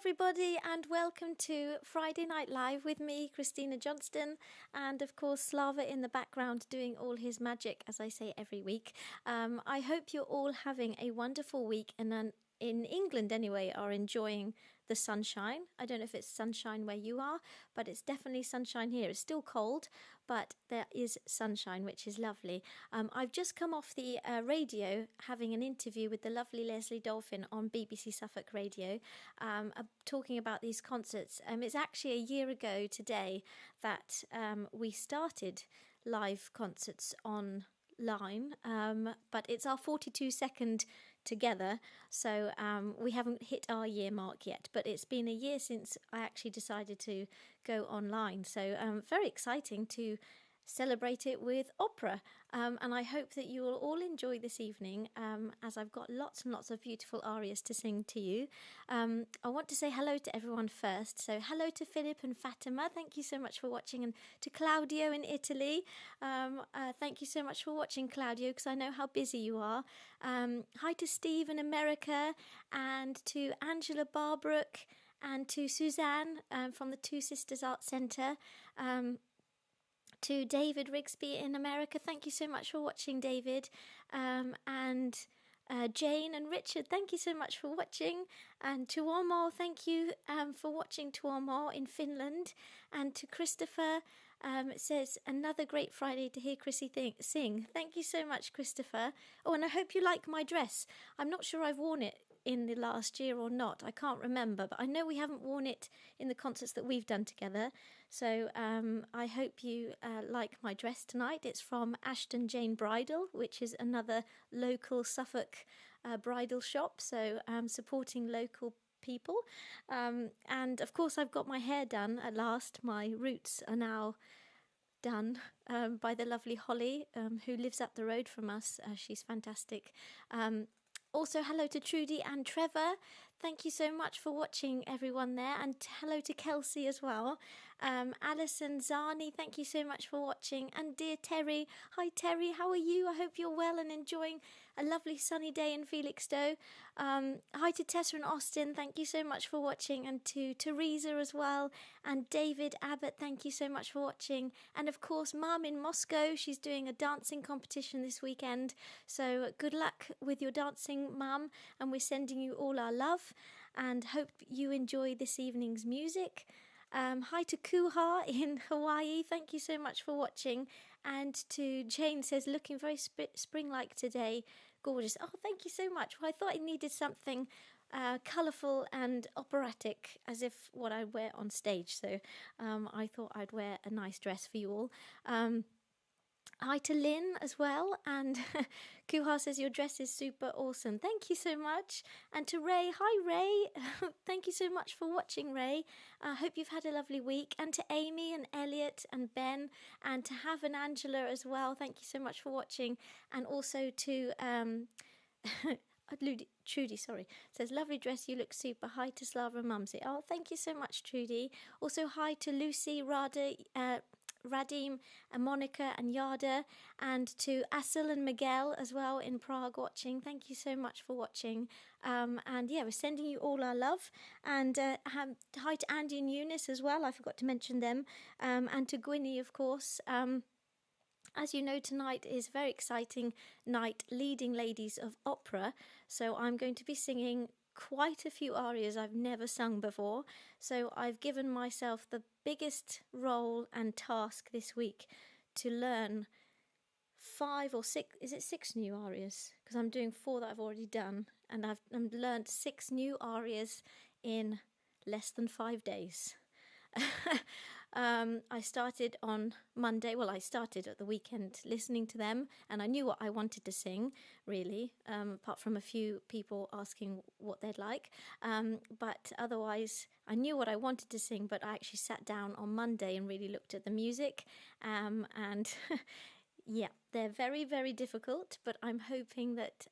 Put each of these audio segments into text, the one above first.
everybody, and welcome to Friday Night Live with me, Christina Johnston, and of course Slava in the background doing all his magic, as I say every week. I hope you're all having a wonderful week and in England anyway are enjoying the sunshine. I don't know if it's sunshine where you are, but it's definitely sunshine here. It's still cold, but there is sunshine, which is lovely. I've just come off the radio having an interview with the lovely Leslie Dolphin on BBC Suffolk Radio, talking about these concerts. It's actually a year ago today that we started live concerts online, but it's our 42nd together, so we haven't hit our year mark yet, but it's been a year since I actually decided to go online, so very exciting to celebrate it with opera, and I hope that you will all enjoy this evening, as I've got lots and lots of beautiful arias to sing to you. I want to say hello to everyone first, so hello to Philip and Fatima, thank you so much for watching, and to Claudio in Italy, thank you so much for watching, Claudio, because I know how busy you are. Hi to Steve in America, and to Angela Barbrook, and to Suzanne from the Two Sisters Art Centre, to David Rigsby in America. Thank you so much for watching, David. And Jane and Richard, thank you so much for watching. And Tuomo, thank you for watching, Tuomo in Finland. And to Christopher, it says, another great Friday to hear Chrissy sing. Thank you so much, Christopher. Oh, and I hope you like my dress. I'm not sure I've worn it in the last year or not. I can't remember, but I know we haven't worn it in the concerts that we've done together. So I hope you like my dress tonight. It's from Ashton Jane Bridal, which is another local Suffolk bridal shop. So supporting local people. And of course, I've got my hair done at last. My roots are now done by the lovely Holly, who lives up the road from us. She's fantastic. Also, hello to Trudy and Trevor. Thank you so much for watching, everyone there. And hello to Kelsey as well. Alison Zani, thank you so much for watching. And dear Terry, hi Terry, how are you? I hope you're well and enjoying a lovely sunny day in Felixstowe. Hi to Tessa and Austin, thank you so much for watching. And to Teresa as well. And David Abbott, thank you so much for watching. And of course, Mum in Moscow, she's doing a dancing competition this weekend. So good luck with your dancing, Mum. And we're sending you all our love. And hope you enjoy this evening's music. Hi to Kuha in Hawaii. Thank you so much for watching. And to Jane says, looking very spring-like today. Gorgeous. Oh, thank you so much. Well, I thought I needed something colourful and operatic, as if what I wear on stage. So I thought I'd wear a nice dress for you all. Hi to Lynn as well, and Kuha says your dress is super awesome. Thank you so much. And to Ray, hi Ray, thank you so much for watching, Ray. I hope you've had a lovely week. And to Amy and Elliot and Ben, and to Have and Angela as well, thank you so much for watching. And also to Trudy, sorry, says, lovely dress, you look super. Hi to Slava and Mumsy. Oh, thank you so much, Trudy. Also, hi to Lucy, Radim and Monica and Yada, and to Asil and Miguel as well in Prague watching. Thank you so much for watching. And yeah, we're sending you all our love. And hi to Andy and Eunice as well. I forgot to mention them. And to Gwynny, of course. As you know, tonight is a very exciting night, leading ladies of opera. So I'm going to be singing quite a few arias I've never sung before. So I've given myself the biggest role and task this week to learn 5 or 6, is it 6 new arias? Because I'm doing 4 that I've already done. And I've learned 6 new arias in less than 5 days. I started on Monday. Well, I started at the weekend listening to them, and I knew what I wanted to sing, really, apart from a few people asking what they'd like. But otherwise, I knew what I wanted to sing, but I actually sat down on Monday and really looked at the music. And yeah, they're very, very difficult, but I'm hoping that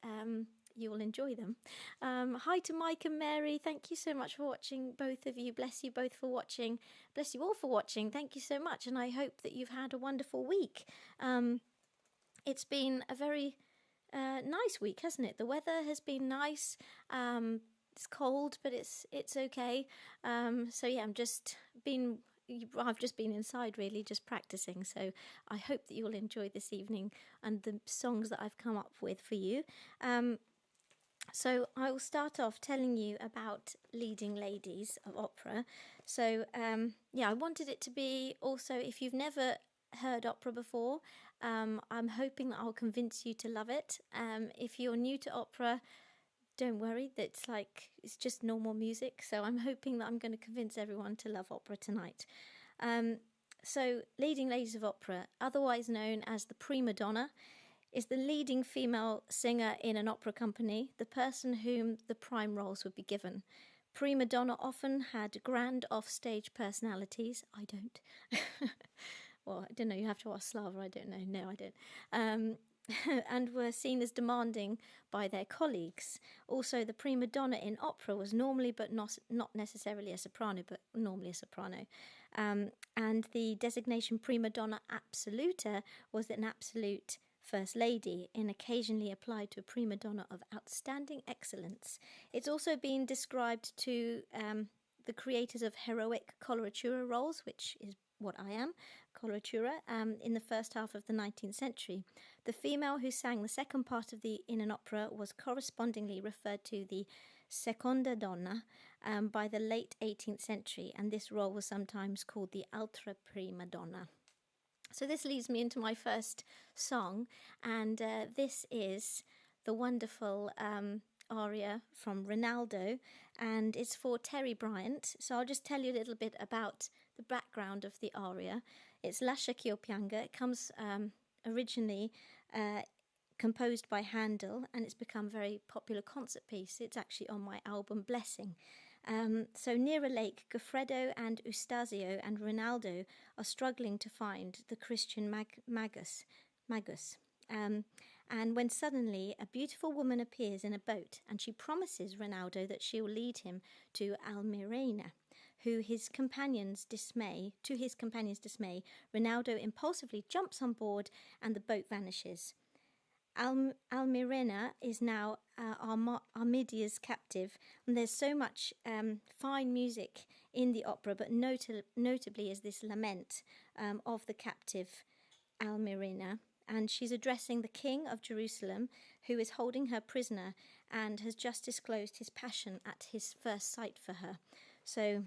you will enjoy them. Hi to Mike and Mary. Thank you so much for watching, both of you. Bless you both for watching. Bless you all for watching. Thank you so much. And I hope that you've had a wonderful week. It's been a very nice week, hasn't it? The weather has been nice. It's cold, but it's okay. So yeah, I've just been inside really, just practicing. So I hope that you'll enjoy this evening and the songs that I've come up with for you. So I will start off telling you about leading ladies of opera. So yeah, I wanted it to be also, if you've never heard opera before, I'm hoping that I'll convince you to love it. If you're new to opera, don't worry, that's like it's just normal music. So I'm hoping that I'm going to convince everyone to love opera tonight. So leading ladies of opera, otherwise known as the prima donna, is the leading female singer in an opera company, the person whom the prime roles would be given. Prima donna often had grand off-stage personalities. I don't. Well, I don't know. You have to ask Slava. I don't know. No, I don't. And were seen as demanding by their colleagues. Also, the prima donna in opera was normally, but not necessarily a soprano, but normally a soprano. And the designation prima donna absoluta was an absolute first lady, and occasionally applied to a prima donna of outstanding excellence. It's also been described to the creators of heroic coloratura roles, which is what I am, coloratura, in the first half of the 19th century. The female who sang the second part in an opera was correspondingly referred to the seconda donna by the late 18th century, and this role was sometimes called the altra prima donna. So this leads me into my first song, and this is the wonderful aria from Rinaldo, and it's for Terry Bryant. So I'll just tell you a little bit about the background of the aria. It's Lascia pianga. It comes originally composed by Handel, and it's become a very popular concert piece. It's actually on my album Blessing. So near a lake, Goffredo and Eustasio and Rinaldo are struggling to find the Christian Magus. And when suddenly a beautiful woman appears in a boat, and she promises Rinaldo that she will lead him to Almirena, to his companion's dismay, Rinaldo impulsively jumps on board and the boat vanishes. Almirena is now Armidia's captive, and there's so much fine music in the opera, but notably is this lament of the captive Almirena, and she's addressing the king of Jerusalem, who is holding her prisoner and has just disclosed his passion at his first sight for her. So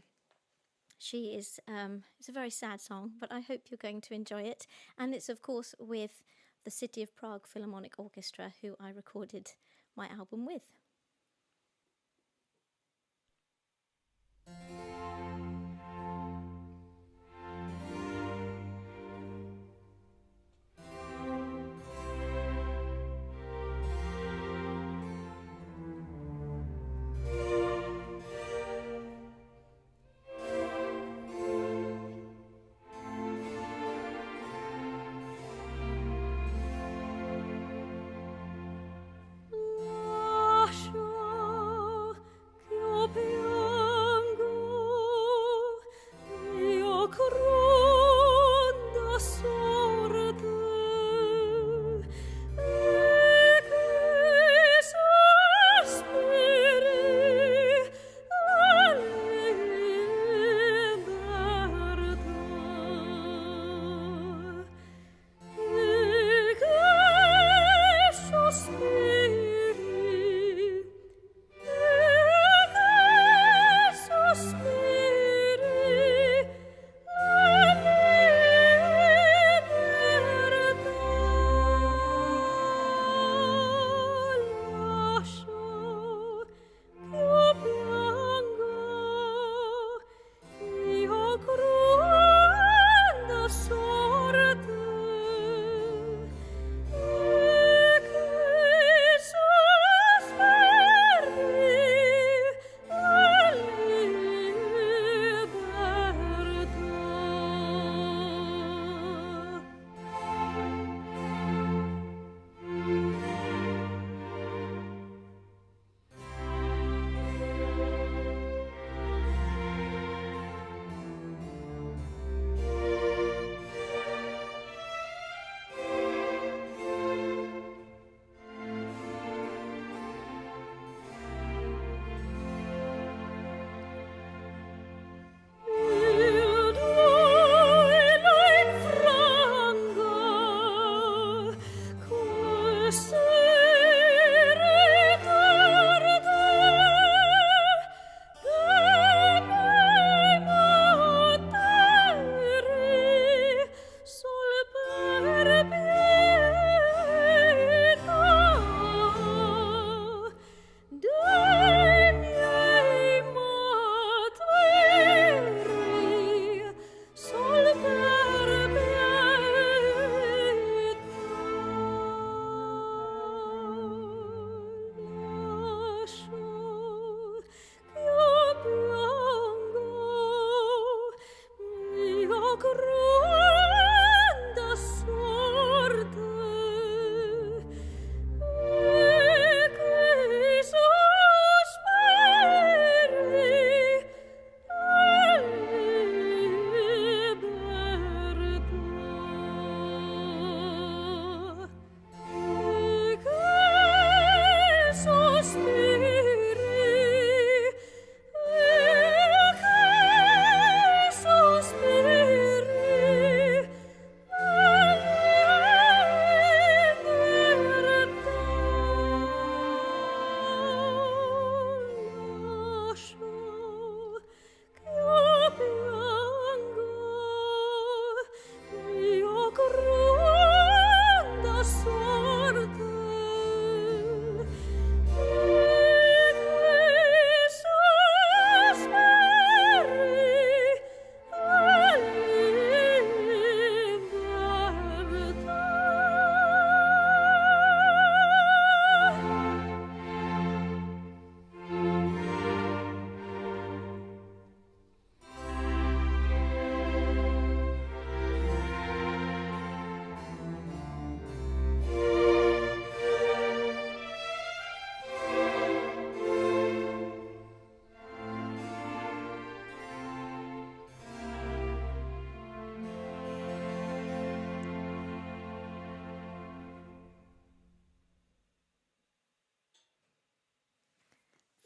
she is, it's a very sad song, but I hope you're going to enjoy it, and it's of course with the City of Prague Philharmonic Orchestra, who I recorded my album with.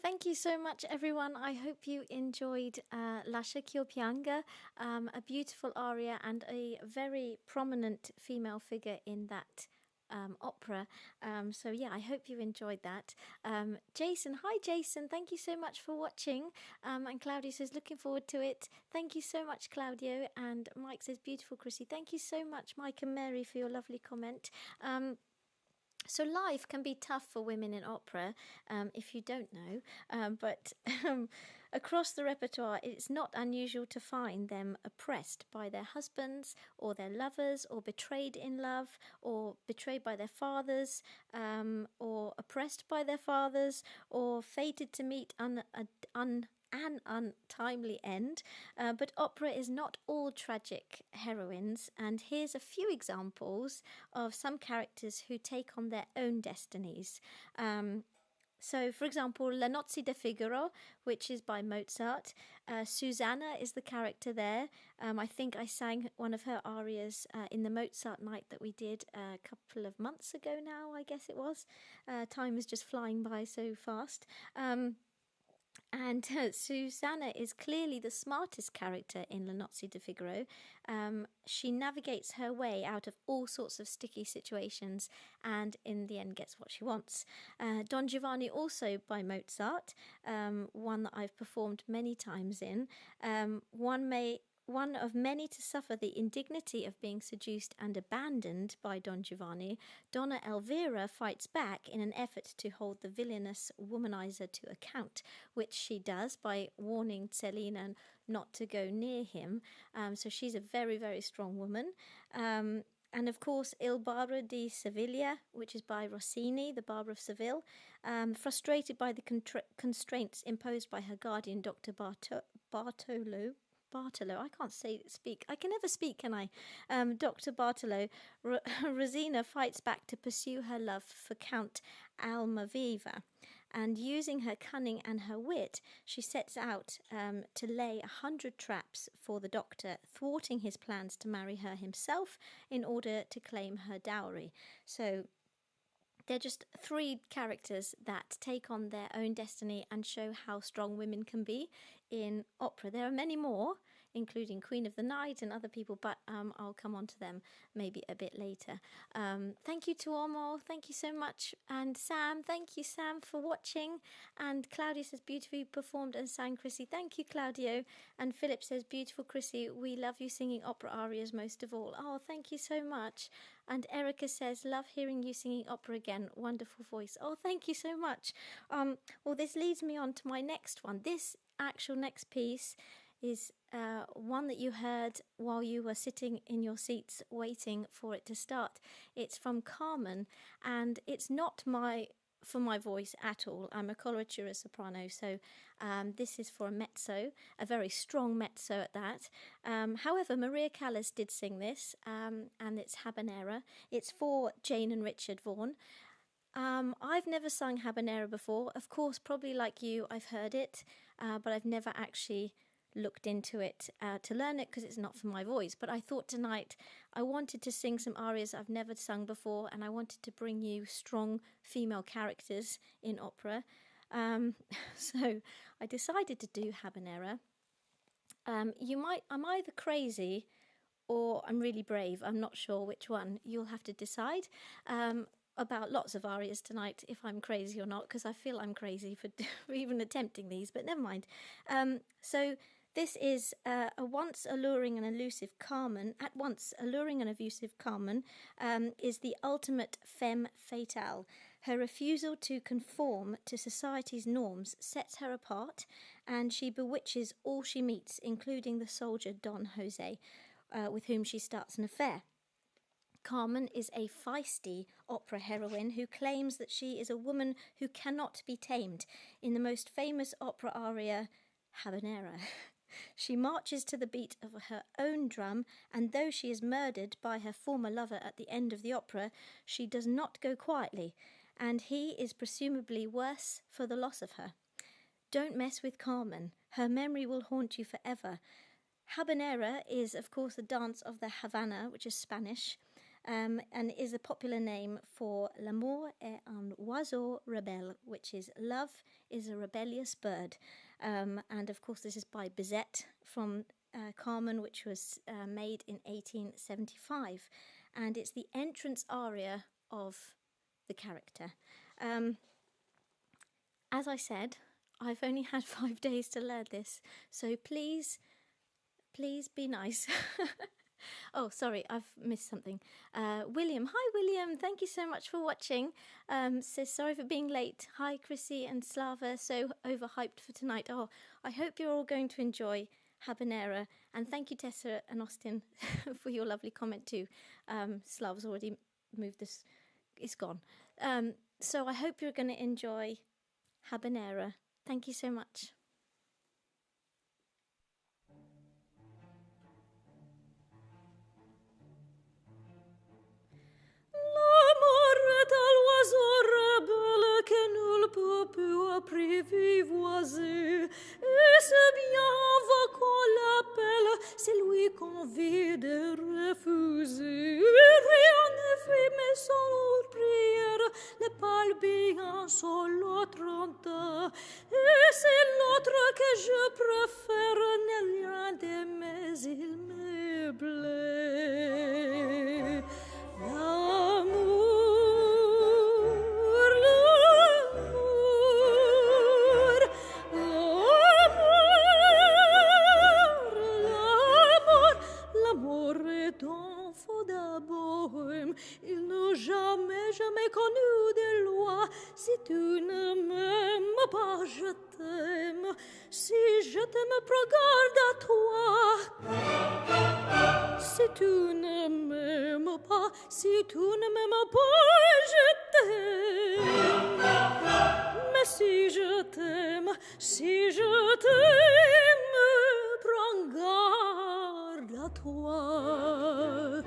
Thank you so much, everyone. I hope you enjoyed Lascia, pianga, a beautiful aria and a very prominent female figure in that opera. So, yeah, I hope you enjoyed that. Jason, hi, Jason. Thank you so much for watching. And Claudio says, looking forward to it. Thank you so much, Claudio. And Mike says, beautiful, Chrissy. Thank you so much, Mike and Mary, for your lovely comment. So life can be tough for women in opera, if you don't know, but across the repertoire, it's not unusual to find them oppressed by their husbands or their lovers, or betrayed in love, or betrayed by their fathers, or oppressed by their fathers, or fated to meet an untimely end. But opera is not all tragic heroines, and here's a few examples of some characters who take on their own destinies. So, for example, La Nozze di Figaro, which is by Mozart. Susanna is the character there. I think I sang one of her arias in the Mozart night that we did a couple of months ago now, I guess it was. Time is just flying by so fast. And Susanna is clearly the smartest character in La Nozze di Figaro. She navigates her way out of all sorts of sticky situations and in the end gets what she wants. Don Giovanni, also by Mozart, one that I've performed many times in. One of many to suffer the indignity of being seduced and abandoned by Don Giovanni, Donna Elvira fights back in an effort to hold the villainous womanizer to account, which she does by warning Celina not to go near him. So she's a very, very strong woman. And of course, Il Barba di Sevilla, which is by Rossini, the Barber of Seville, frustrated by the constraints imposed by her guardian, Dr. Bartolo, I can't speak. I can never speak, can I? Dr. Bartolo, Rosina fights back to pursue her love for Count Almaviva. And using her cunning and her wit, she sets out to lay 100 traps for the doctor, thwarting his plans to marry her himself in order to claim her dowry. So they're just three characters that take on their own destiny and show how strong women can be in opera. There are many more, including Queen of the Night and other people, but I'll come on to them maybe a bit later. Thank you to Omo, thank you so much. And Sam, thank you, Sam, for watching. And Claudia says, beautifully performed and sang, Chrissy. Thank you, Claudio. And Philip says, beautiful, Chrissy. We love you singing opera arias most of all. Oh, thank you so much. And Erica says, love hearing you singing opera again. Wonderful voice. Oh, thank you so much. Well, this leads me on to my next one. This actual next piece is one that you heard while you were sitting in your seats waiting for it to start. It's from Carmen, and it's not for my voice at all. I'm a coloratura soprano, so this is for a mezzo, a very strong mezzo at that. However, Maria Callas did sing this, and it's Habanera. It's for Jane and Richard Vaughan. I've never sung Habanera before. Of course, probably like you, I've heard it, but I've never actually looked into it to learn it because it's not for my voice. But I thought tonight I wanted to sing some arias I've never sung before, and I wanted to bring you strong female characters in opera. So I decided to do Habanera. I'm either crazy or I'm really brave. I'm not sure which one. You'll have to decide. About lots of arias tonight, if I'm crazy or not, because I feel I'm crazy for even attempting these, but never mind. So this is a once alluring and elusive Carmen. At once alluring and elusive Carmen is the ultimate femme fatale. Her refusal to conform to society's norms sets her apart, and she bewitches all she meets, including the soldier Don Jose, with whom she starts an affair. Carmen is a feisty opera heroine who claims that she is a woman who cannot be tamed. In the most famous opera aria, Habanera, she marches to the beat of her own drum, and though she is murdered by her former lover at the end of the opera, she does not go quietly, and he is presumably worse for the loss of her. Don't mess with Carmen. Her memory will haunt you forever. Habanera is, of course, a dance of the Havana, which is Spanish. and is a popular name for l'amour est un oiseau rebelle, which is love is a rebellious bird. And of course, this is by Bizet from Carmen, which was made in 1875. And it's the entrance aria of the character. As I said, I've only had 5 days to learn this, so please be nice. Oh, sorry, I've missed something. William, hi William, thank you so much for watching. Says sorry for being late. Hi Chrissy and Slava, so overhyped for tonight. Oh, I hope you're all going to enjoy Habanera, and thank you Tessa and Austin for your lovely comment too. Slava's already moved this, it's gone. So I hope you're going to enjoy Habanera. Thank you so much. L'amour est un oiseau rebelle qui ne peut plus apprivoiser. Et c'est bien va qu'on l'appelle, c'est lui qu'on vit de refuser. Rien ne fait mais sans prière, les palpillants sont l'autre entend. Et c'est l'autre que je préfère, n'est rien de mais il me plaît. L'amour est un faux d'abord. Il n'a jamais connu de loi. Si tu ne m'aimes pas, je t'aime. Si je t'aime, prends garde à toi. Si tu ne m'aimes pas, si tu ne m'aimes pas, je t'aime. Mais si je t'aime, prends garde à toi.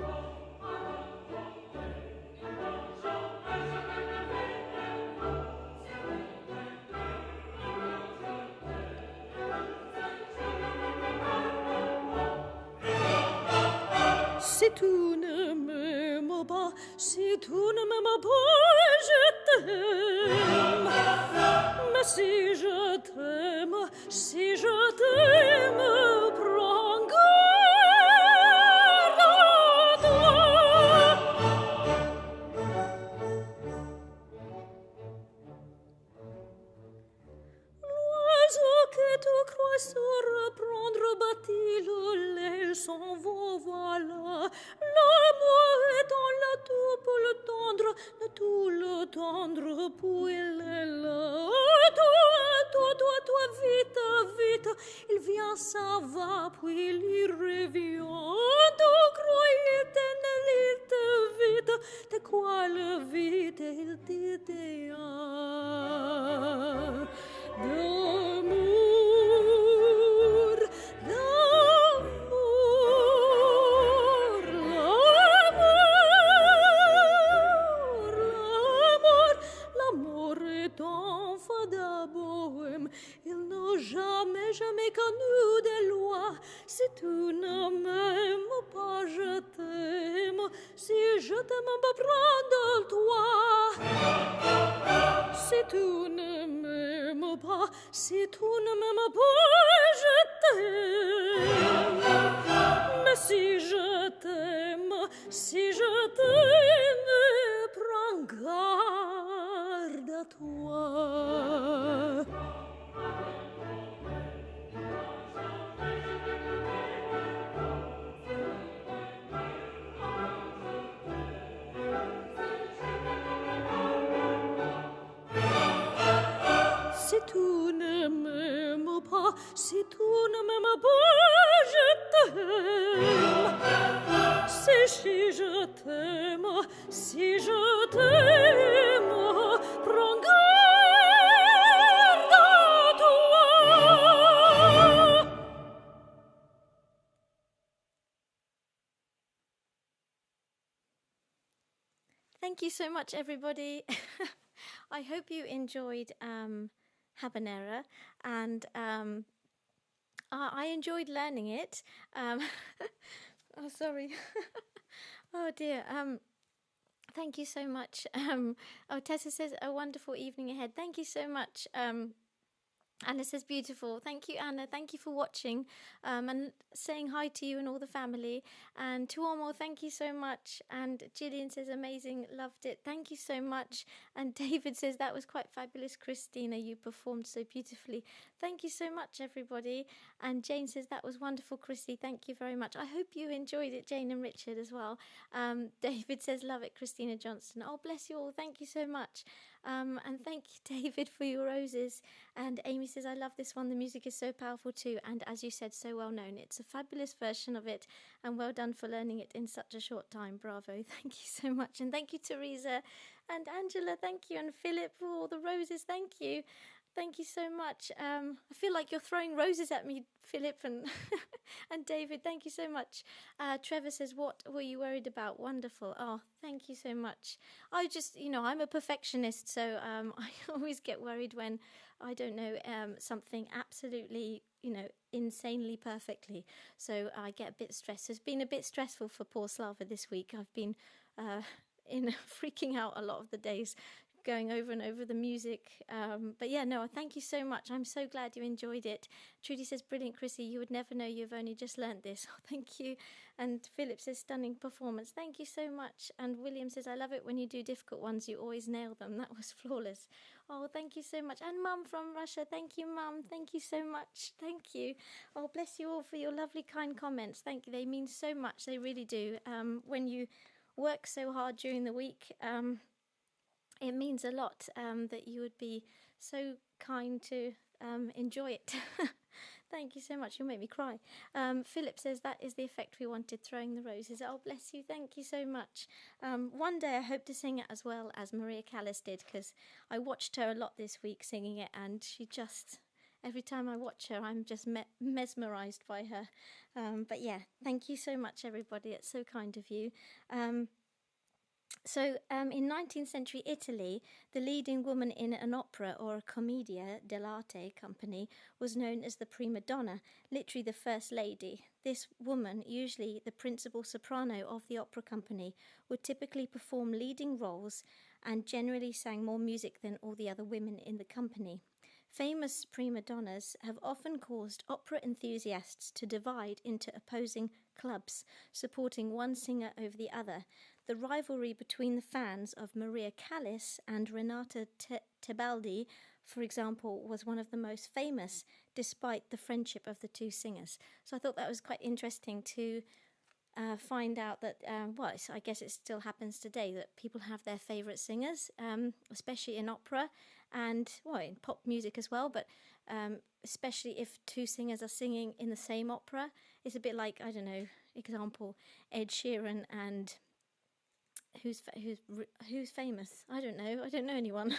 Si tu ne m'aimes pas, si tu ne m'aimes pas, je t'aime. Mais si je t'aime, prends garde à toi. L'oiseau que tu crois se reprendre bâtit le lait, s'en va, voilà. L'amour étant là tout pour le tendre, de tout le tendre pour il est là. Toi, vite, il vient, ça va, puis il revient. Tu croyais il te vite, de quoi le vite, il dit d'amour, l'amour est un faux d'abord. Il n'a jamais connu de loi. Si tu ne m'aimes pas, je t'aime. Si je t'aime, pas prends toi. Si tu ne m'aimes pas, je t'aime. Mais si je t'aime, prends garde à toi. Si tu ne m'aimes pas, je t'aime. Si je t'aime, prends garde à toi. Thank you so much, everybody. I hope you enjoyed Habanera, and I enjoyed learning it. Oh, sorry. Oh dear. Thank you so much. Oh, Tessa says a wonderful evening ahead. Thank you so much. Anna says beautiful. Thank you, Anna. Thank you for watching and saying hi to you and all the family. And to Tuomo, thank you so much. And Gillian says amazing, loved it. Thank you so much. And David says that was quite fabulous, Christina. You performed so beautifully. Thank you so much, everybody. And Jane says that was wonderful, Chrissy. Thank you very much. I hope you enjoyed it, Jane and Richard as well. David says love it, Christina Johnston. Oh, bless you all. Thank you so much. And thank you, David, for your roses. And Amy says, I love this one. The music is so powerful too. And as you said, so well known. It's a fabulous version of it. And well done for learning it in such a short time. Bravo. Thank you so much. And thank you, Teresa and Angela. Thank you. And Philip for all the roses. Thank you. Thank you so much. I feel like you're throwing roses at me, Philip and and David. Thank you so much. Trevor says, what were you worried about? Wonderful. Oh, thank you so much. I just, I'm a perfectionist, so I always get worried when I don't know something absolutely, insanely perfectly. So I get a bit stressed. It's been a bit stressful for poor Slava this week. I've been freaking out a lot of the days, going over and over the music. But yeah, no, thank you so much. I'm so glad you enjoyed it. Trudy says, brilliant, Chrissy. You would never know you've only just learnt this. Oh, thank you. And Philip says, stunning performance. Thank you so much. And William says, I love it when you do difficult ones. You always nail them. That was flawless. Oh, thank you so much. And Mum from Russia. Thank you, Mum. Thank you so much. Thank you. Oh, bless you all for your lovely, kind comments. Thank you. They mean so much. They really do. When you work so hard during the week, it means a lot that you would be so kind to enjoy it. Thank you so much. You'll make me cry. Philip says that is the effect we wanted, throwing the roses. Oh, bless you. Thank you so much. One day I hope to sing it as well as Maria Callas did, because I watched her a lot this week singing it, and she just... Every time I watch her, I'm just mesmerised by her. But yeah, thank you so much, everybody. It's so kind of you. So in 19th century Italy, the leading woman in an opera or a commedia dell'arte company was known as the prima donna, literally the first lady. This woman, usually the principal soprano of the opera company, would typically perform leading roles and generally sang more music than all the other women in the company. Famous prima donnas have often caused opera enthusiasts to divide into opposing clubs, supporting one singer over the other. The rivalry between the fans of Maria Callas and Renata Tebaldi, for example, was one of the most famous, despite the friendship of the two singers. So I thought that was quite interesting to find out that, I guess it still happens today, that people have their favourite singers, especially in opera and, in pop music as well, but especially if two singers are singing in the same opera. It's a bit like, I don't know, example, Ed Sheeran and... Who's famous? I don't know anyone.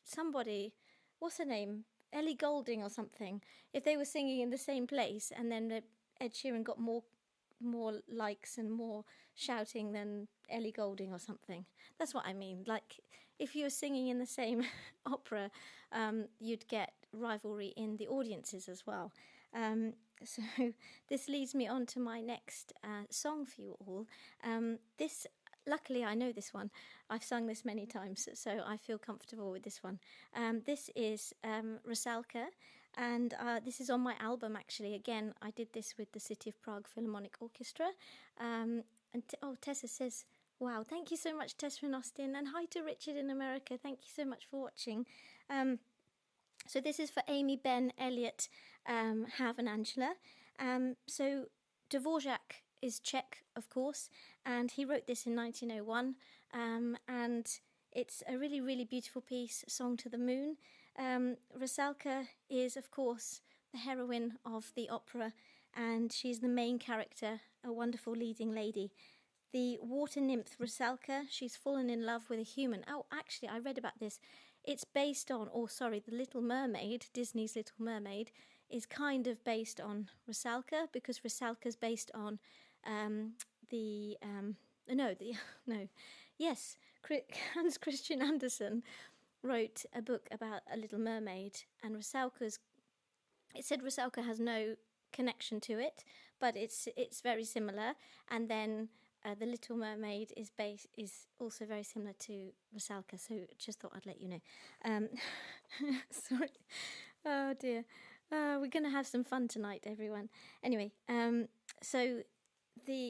Somebody. What's her name? Ellie Goulding or something. If they were singing in the same place, and then Ed Sheeran got more likes and more shouting than Ellie Goulding or something. That's what I mean. Like, if you were singing in the same opera, you'd get rivalry in the audiences as well. So this leads me on to my next song for you all. Luckily, I know this one. I've sung this many times, so I feel comfortable with this one. This is Rusalka, and this is on my album, actually. Again, I did this with the City of Prague Philharmonic Orchestra. Tessa says, wow, thank you so much, Tessa in Austin, and hi to Richard in America. Thank you so much for watching. So this is for Amy, Ben, Elliot, Hav and Angela. So Dvorak is Czech, of course, and he wrote this in 1901. And it's a really, really beautiful piece, Song to the Moon. Rusalka is, of course, the heroine of the opera, and she's the main character, a wonderful leading lady. The water nymph Rusalka, she's fallen in love with a human. Oh, actually, I read about this. It's based on, The Little Mermaid, Disney's Little Mermaid, is kind of based on Rusalka, because Rusalka's based on Hans Christian Andersen wrote a book about a little mermaid, and it said Rusalka has no connection to it, but it's very similar. And then the Little Mermaid is also very similar to Rusalka. So just thought I'd let you know. Sorry. Oh dear. We're gonna have some fun tonight, everyone. Anyway, so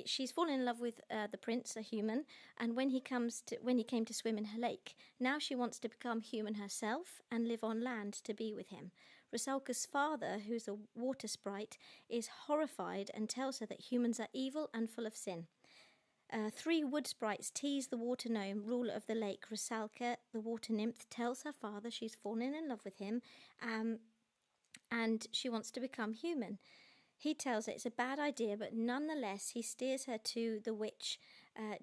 she's fallen in love with the prince, a human, and when he came to swim in her lake, now she wants to become human herself and live on land to be with him. Rusalka's father, who's a water sprite, is horrified and tells her that humans are evil and full of sin. 3 wood sprites tease the water gnome, ruler of the lake. Rusalka, the water nymph, tells her father she's fallen in love with him, and she wants to become human. He tells her it's a bad idea, but nonetheless he steers her to the witch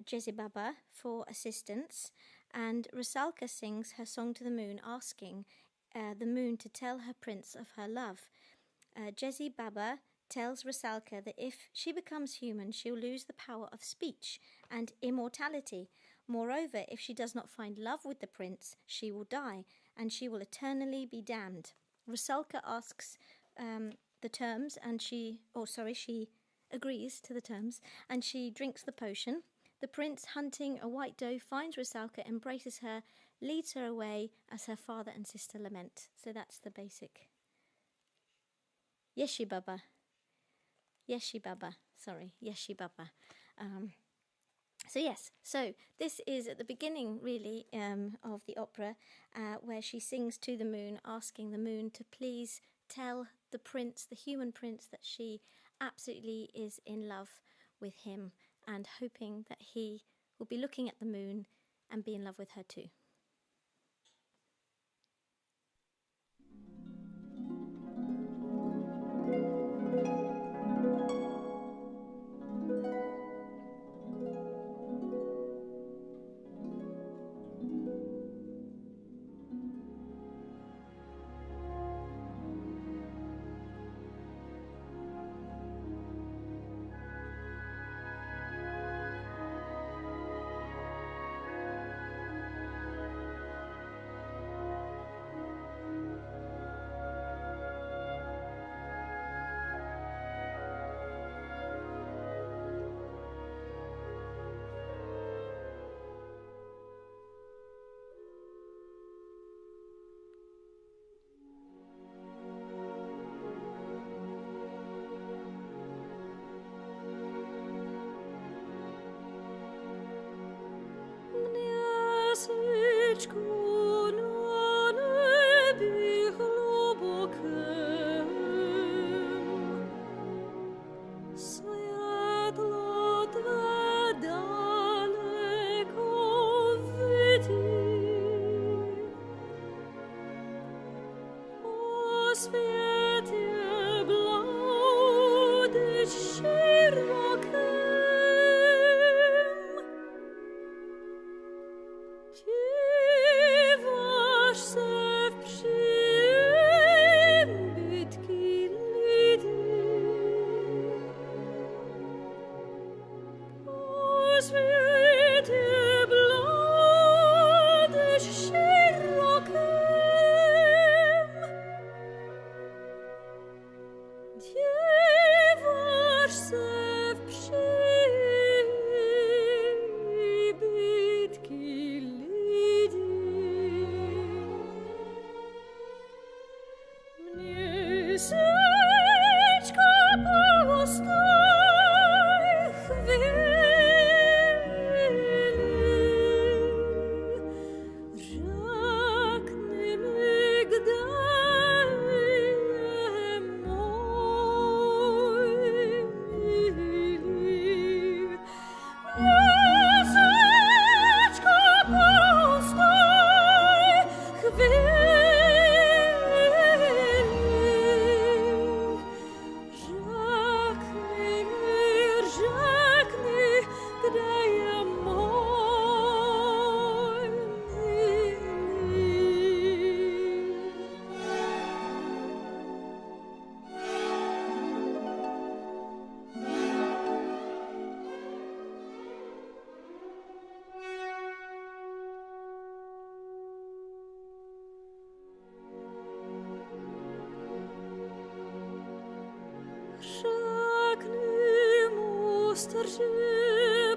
Jezebaba for assistance, and Rusalka sings her song to the moon, asking the moon to tell her prince of her love. Jezebaba tells Rusalka that if she becomes human, she'll lose the power of speech and immortality. Moreover, if she does not find love with the prince, she will die, and she will eternally be damned. Rusalka asks the terms, and she agrees to the terms, and she drinks the potion. The prince, hunting a white doe, finds Rusalka, embraces her, leads her away as her father and sister lament. So that's the basic. Yeshi Baba. So this is at the beginning, really, of the opera, where she sings to the moon, asking the moon to please tell the prince, the human prince, that she absolutely is in love with him, and hoping that he will be looking at the moon and be in love with her too.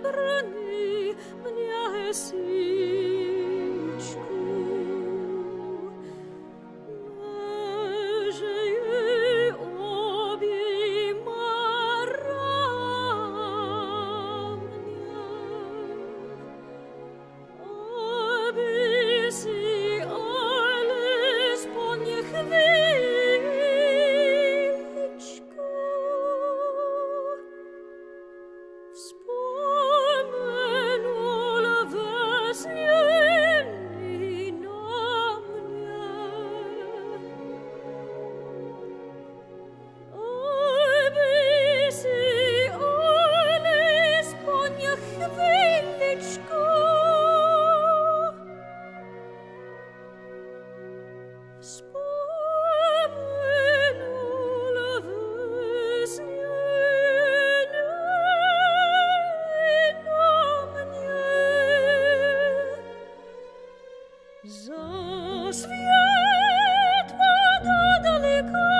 Brani, mnie siczku. Żyje obejmara mnie. Obisi ale sponie chwileczku. Wspomenula wesnieni na mnie. Obisi ale sponie chwileczku. Wspomenula wesnieni na mnie. Za świat moda daleka,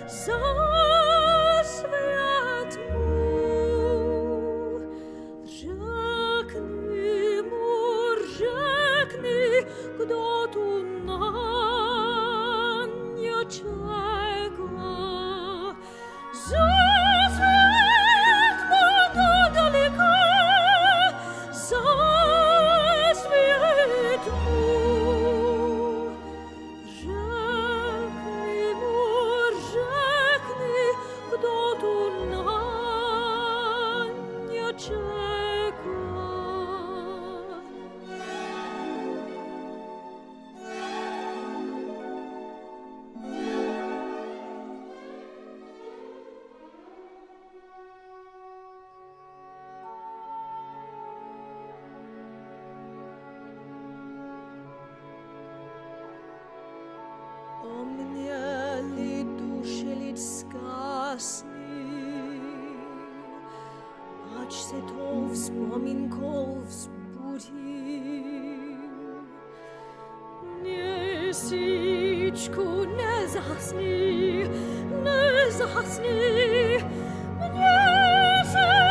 za świat mój. Rzeknij, mur, rzeknij, kto tu na mnie czeka. Za świat moda daleka, za świat mój. Rzeknij, mur, rzeknij, kto tu na mnie czeka. O mnie li duszy lidska sny, ać se to wspominką wzbudził. Nie siczku, nie zasnij, nie zasnij, nie siczku,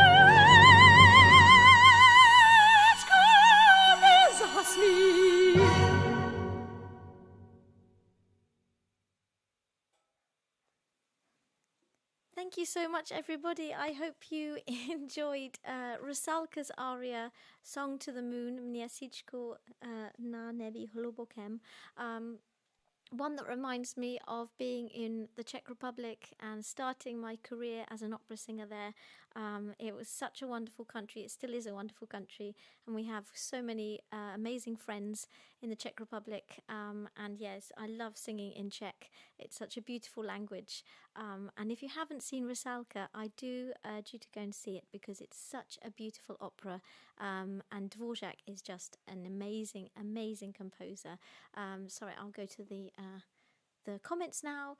nie zasnij. Thank you so much, everybody. I hope you enjoyed Rusalka's aria, Song to the Moon, Mnie siczku na nebi hlubokem. One that reminds me of being in the Czech Republic and starting my career as an opera singer there. It was such a wonderful country. It still is a wonderful country, and we have so many amazing friends in the Czech Republic. And yes, I love singing in Czech. It's such a beautiful language. And if you haven't seen Rusalka, I do urge you to go and see it because it's such a beautiful opera. And Dvorak is just an amazing, amazing composer. Sorry, I'll go to the comments now.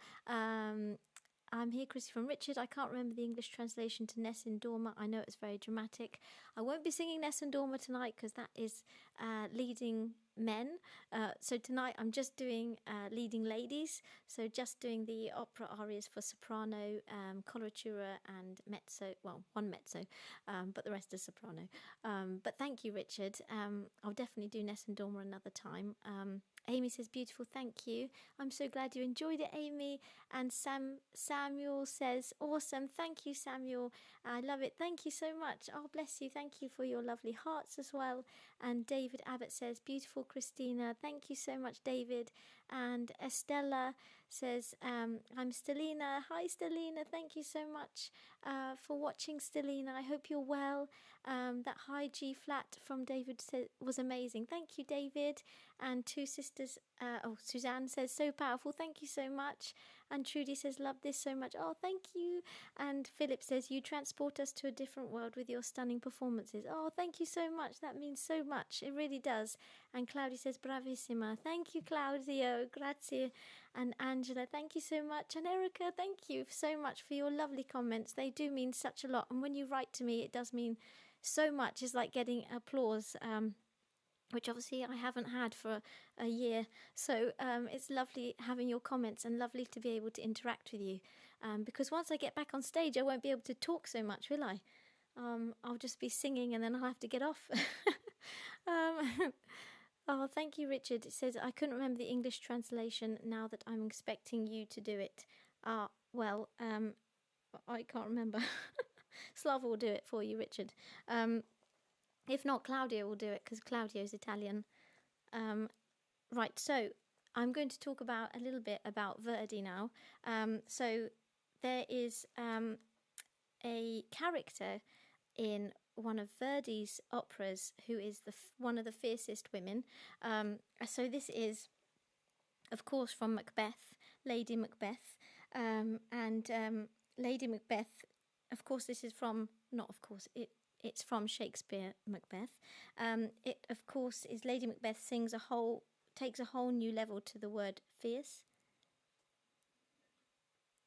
I'm here, Chrissy from Richard. I can't remember the English translation to Nessun Dorma. I know it's very dramatic. I won't be singing Nessun Dorma tonight because that is leading men. So tonight I'm just doing leading ladies. So just doing the opera arias for soprano, coloratura and mezzo. Well, one mezzo, but the rest is soprano. But thank you, Richard. I'll definitely do Nessun Dorma another time. Amy says, beautiful, thank you. I'm so glad you enjoyed it, Amy. And Samuel says, awesome. Thank you, Samuel. I love it. Thank you so much. Oh, bless you. Thank you for your lovely hearts as well. And David Abbott says, beautiful, Christina. Thank you so much, David. And Estella says, I'm Stelina. Hi, Stelina. Thank you so much for watching, Stelina. I hope you're well. That high G flat from David was amazing. Thank you, David. And two sisters, Suzanne says, so powerful. Thank you so much. And Trudy says, love this so much. Oh, thank you. And Philip says, you transport us to a different world with your stunning performances. Oh, thank you so much. That means so much. It really does. And Claudia says, bravissima. Thank you, Claudio. Grazie. And Angela, thank you so much. And Erica, thank you so much for your lovely comments. They do mean such a lot. And when you write to me, it does mean so much. It's like getting applause. which obviously I haven't had for a year. So it's lovely having your comments and lovely to be able to interact with you. Because once I get back on stage, I won't be able to talk so much, will I? I'll just be singing and then I'll have to get off. Oh, thank you, Richard. It says, I couldn't remember the English translation now that I'm expecting you to do it. Well, I can't remember. Slava will do it for you, Richard. If not, Claudia will do it because Claudio's Italian. Right, so I'm going to talk about a little bit about Verdi now. So there is a character in one of Verdi's operas who is one of the fiercest women. So this is, of course, from Macbeth, Lady Macbeth. And Lady Macbeth, of course, this is from, not of course, it's from Shakespeare Macbeth. It, of course, is Lady Macbeth takes a whole new level to the word fierce.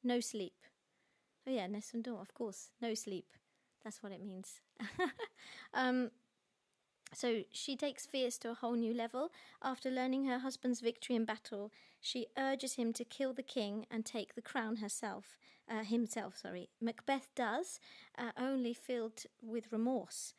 No sleep. Oh yeah, nessun dorme, of course, no sleep. That's what it means. So she takes fierce to a whole new level. After learning her husband's victory in battle, she urges him to kill the king and take the crown himself. Macbeth does, only filled with remorse.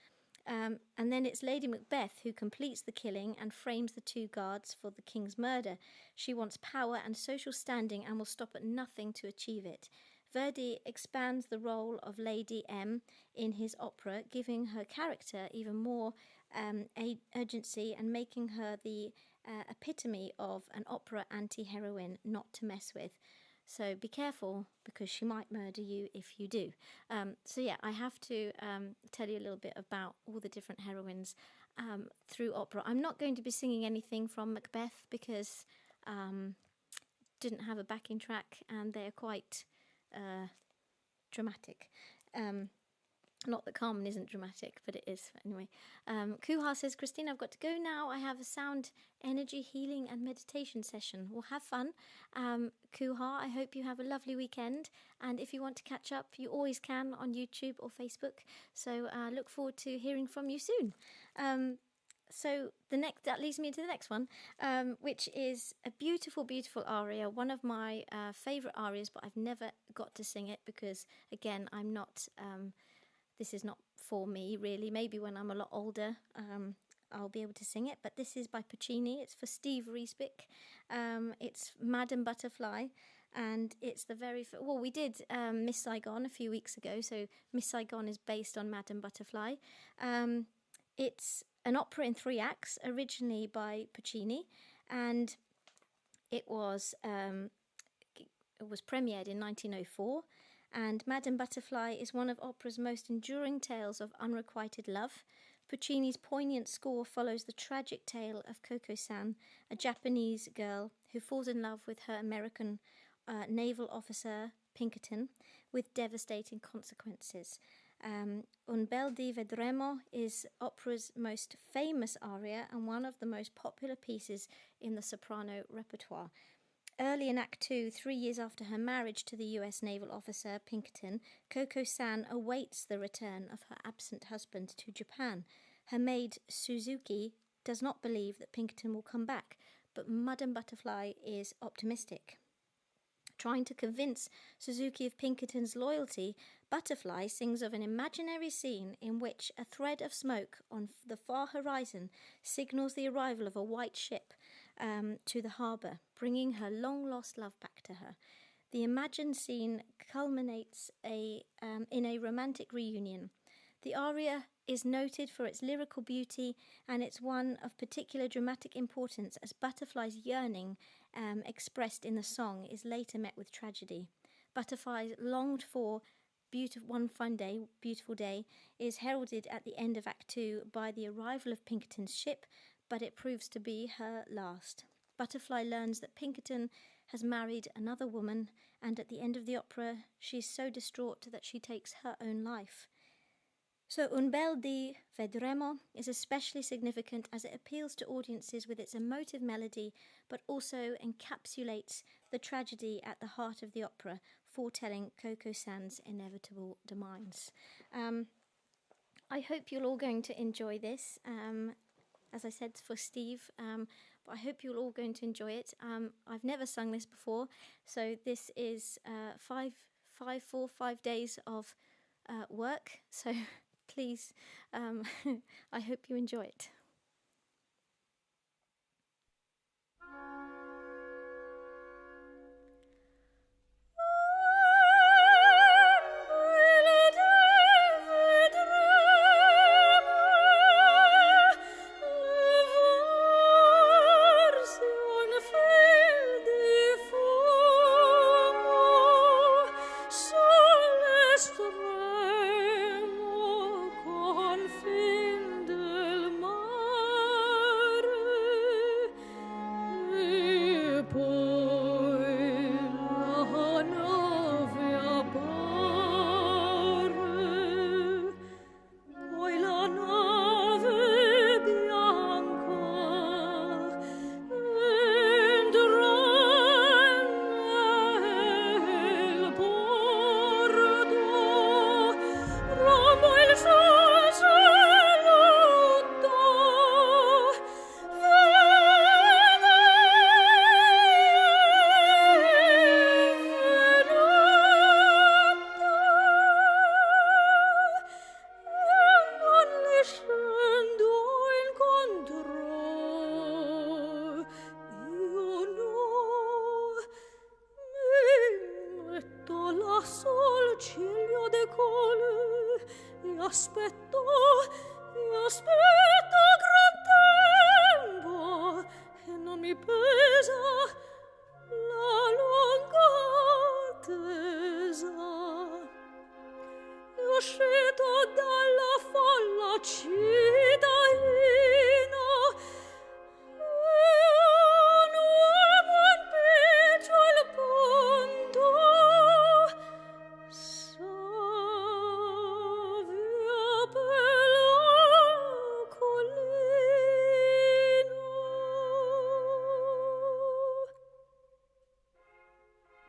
And then it's Lady Macbeth who completes the killing and frames the two guards for the king's murder. She wants power and social standing and will stop at nothing to achieve it. Verdi expands the role of Lady M in his opera, giving her character even more urgency and making her the epitome of an opera anti-heroine not to mess with. So be careful, because she might murder you if you do. So yeah, I have to tell you a little bit about all the different heroines through opera. I'm not going to be singing anything from Macbeth because didn't have a backing track and they're quite dramatic. Not that Carmen isn't dramatic, but it is. Anyway, Kuha says, Christina, I've got to go now. I have a sound, energy, healing and meditation session. We'll have fun. Kuha, I hope you have a lovely weekend. And if you want to catch up, you always can on YouTube or Facebook. So look forward to hearing from you soon. So that leads me to the next one, which is a beautiful, beautiful aria. One of my favourite arias, but I've never got to sing it because, again, I'm not... this is not for me, really. Maybe when I'm a lot older, I'll be able to sing it. But this is by Puccini. It's for Steve Riesbeck. It's Madame Butterfly. And it's the very... we did Miss Saigon a few weeks ago. So Miss Saigon is based on Madame Butterfly. It's an opera in 3 acts, originally by Puccini. And it was premiered in 1904. And Madame Butterfly is one of opera's most enduring tales of unrequited love. Puccini's poignant score follows the tragic tale of Coco-san, a Japanese girl who falls in love with her American naval officer, Pinkerton, with devastating consequences. Un bel di vedremo is opera's most famous aria and one of the most popular pieces in the soprano repertoire. Early in Act 2, 3 years after her marriage to the US naval officer Pinkerton, Coco-san awaits the return of her absent husband to Japan. Her maid, Suzuki, does not believe that Pinkerton will come back, but Madame Butterfly is optimistic. Trying to convince Suzuki of Pinkerton's loyalty, Butterfly sings of an imaginary scene in which a thread of smoke on the far horizon signals the arrival of a white ship to the harbour, bringing her long-lost love back to her. The imagined scene culminates in a romantic reunion. The aria is noted for its lyrical beauty, and it's one of particular dramatic importance as Butterfly's yearning, expressed in the song, is later met with tragedy. Butterfly's longed-for beautiful day, is heralded at the end of Act 2 by the arrival of Pinkerton's ship, but it proves to be her last. Butterfly learns that Pinkerton has married another woman, and at the end of the opera, she is so distraught that she takes her own life. So Un bel di vedremo is especially significant as it appeals to audiences with its emotive melody, but also encapsulates the tragedy at the heart of the opera, foretelling Coco-san's inevitable demise. I hope you're all going to enjoy this. as I said, for Steve. But I hope you're all going to enjoy it. I've never sung this before, so this is 5 days of work. So please, I hope you enjoy it.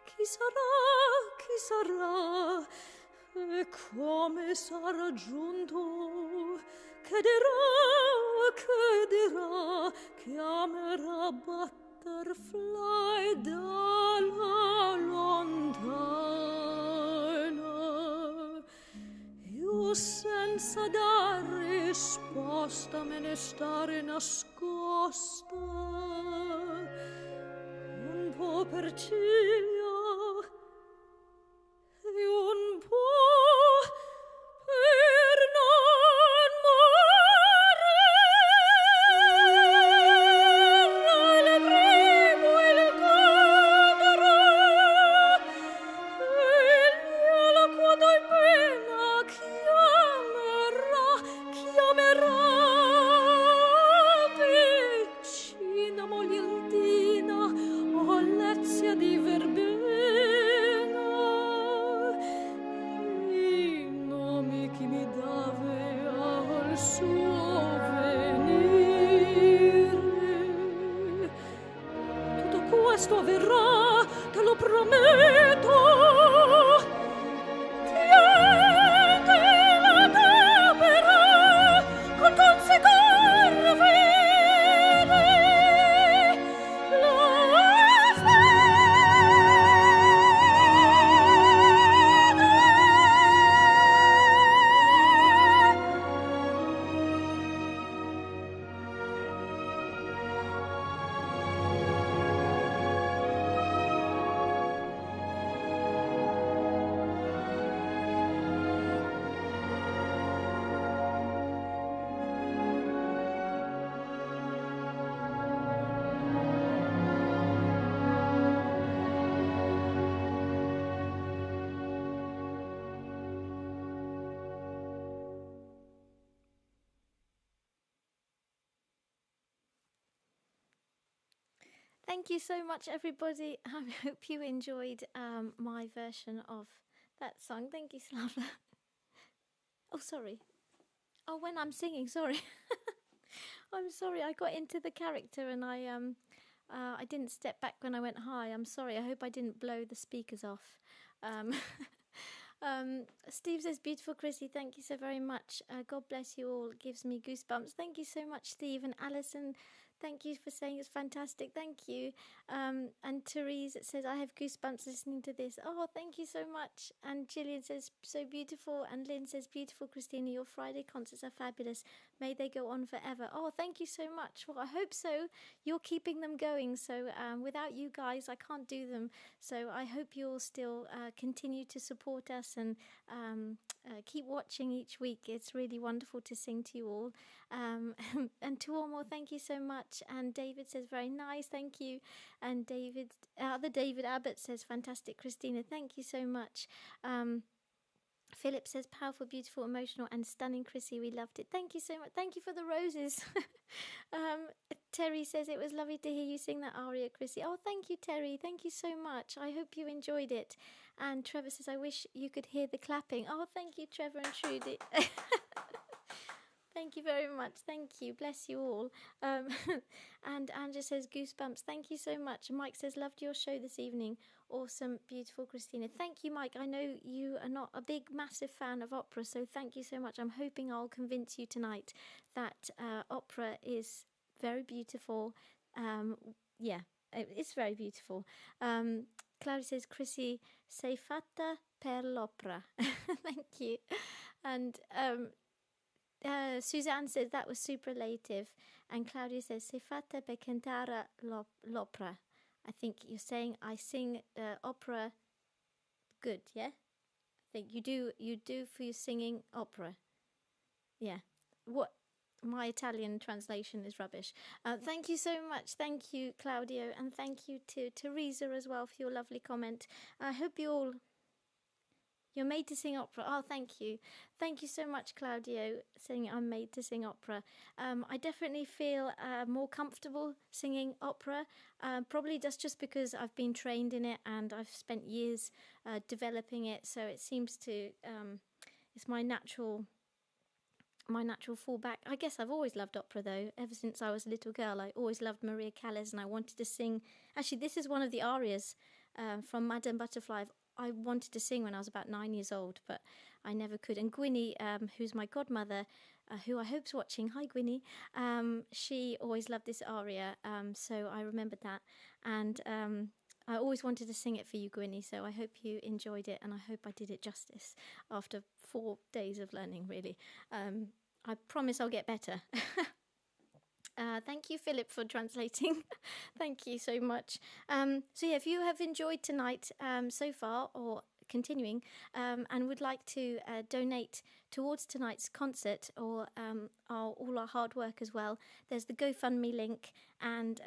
Chi sarà, e come sarà giunto, che dirà, chiamerà butterfly dalla lontana. Io senza dar risposta me ne stare nascosta, un po' per ciglia e un po' per non morire. Il primo il cadrà, il miele quando in pena chiamerà piccina moglientina o lezia di verbena. I nomi che mi dave al suo venire. Tutto questo avverrà, te lo prometto. Tienti la capera con conseguire Thank you so much, everybody. I hope you enjoyed my version of that song. Thank you, Slava. Oh, sorry. Oh, when I'm singing, sorry. I'm sorry. I got into the character and I didn't step back when I went high. I'm sorry. I hope I didn't blow the speakers off. Steve says, beautiful Chrissy, thank you so very much. God bless you all. Gives me goosebumps. Thank you so much, Steve. And Alison, thank you for saying it's fantastic. Thank you. And Therese says, I have goosebumps listening to this. Oh, thank you so much. And Gillian says, so beautiful. And Lynn says, beautiful Christina, your Friday concerts are fabulous. May they go on forever. Oh, thank you so much. Well, I hope so. You're keeping them going. So without you guys, I can't do them. So I hope you'll still continue to support us and keep watching each week. It's really wonderful to sing to you all. And to all more, thank you so much. And David says, very nice, thank you. And David Abbott says, fantastic, Christina, thank you so much. Philip says, powerful, beautiful, emotional, and stunning, Chrissy. We loved it. Thank you so much. Thank you for the roses. Terry says, it was lovely to hear you sing that aria, Chrissy. Oh, thank you, Terry. Thank you so much. I hope you enjoyed it. And Trevor says, I wish you could hear the clapping. Oh, thank you, Trevor and Trudy. Thank you very much. Thank you. Bless you all. And Andrew says, goosebumps. Thank you so much. Mike says, loved your show this evening. Awesome, beautiful Christina. Thank you, Mike. I know you are not a big, massive fan of opera, so thank you so much. I'm hoping I'll convince you tonight that opera is very beautiful. Yeah, it's very beautiful. Claudia says, Chrissy, sei fatta per l'opera. Thank you. And Suzanne says that was superlative, and Claudia says sei fatta per cantare l'opera. I think you're saying I sing opera good, yeah? I think you do for your singing opera. Yeah. What my Italian translation is rubbish. Thank you so much. Thank you, Claudio, and thank you to Teresa as well for your lovely comment. I hope you're made to sing opera. Oh, thank you. Thank you so much, Claudio, saying I'm made to sing opera. I definitely feel more comfortable singing opera, probably just because I've been trained in it and I've spent years developing it. So it seems to, it's my natural fallback. I guess I've always loved opera, though. Ever since I was a little girl, I always loved Maria Callas, and I wanted to sing. Actually, this is one of the arias from Madame Butterfly. I wanted to sing when I was about 9 years old, but I never could. And Gwynnie, who's my godmother, who I hope's watching, hi Gwynnie, she always loved this aria, so I remembered that. And I always wanted to sing it for you, Gwynnie, so I hope you enjoyed it, and I hope I did it justice after 4 days of learning, really. I promise I'll get better. Thank you, Philip, for translating. Thank you so much. So yeah, if you have enjoyed tonight so far, or continuing, and would like to donate towards tonight's concert, or all our hard work as well, there's the GoFundMe link and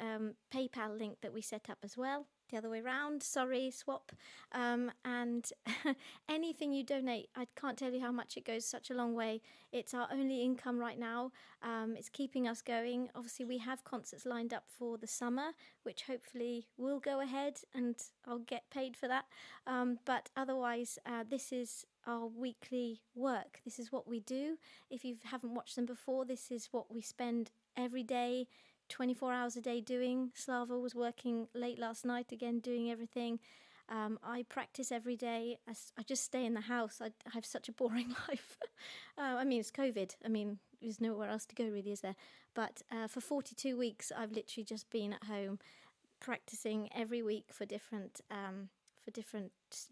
PayPal link that we set up as well. The other way around, sorry, swap. And anything you donate, I can't tell you how much it goes such a long way. It's our only income right now. It's keeping us going. Obviously, we have concerts lined up for the summer, which hopefully will go ahead and I'll get paid for that. But otherwise, this is our weekly work. This is what we do. If you haven't watched them before, this is what we spend every day, 24 hours a day doing. Slava was working late last night again, doing everything. I practice every day. I just stay in the house. I have such a boring life. I mean, it's COVID. I mean, there's nowhere else to go really, is there? But for 42 weeks, I've literally just been at home practicing every week for different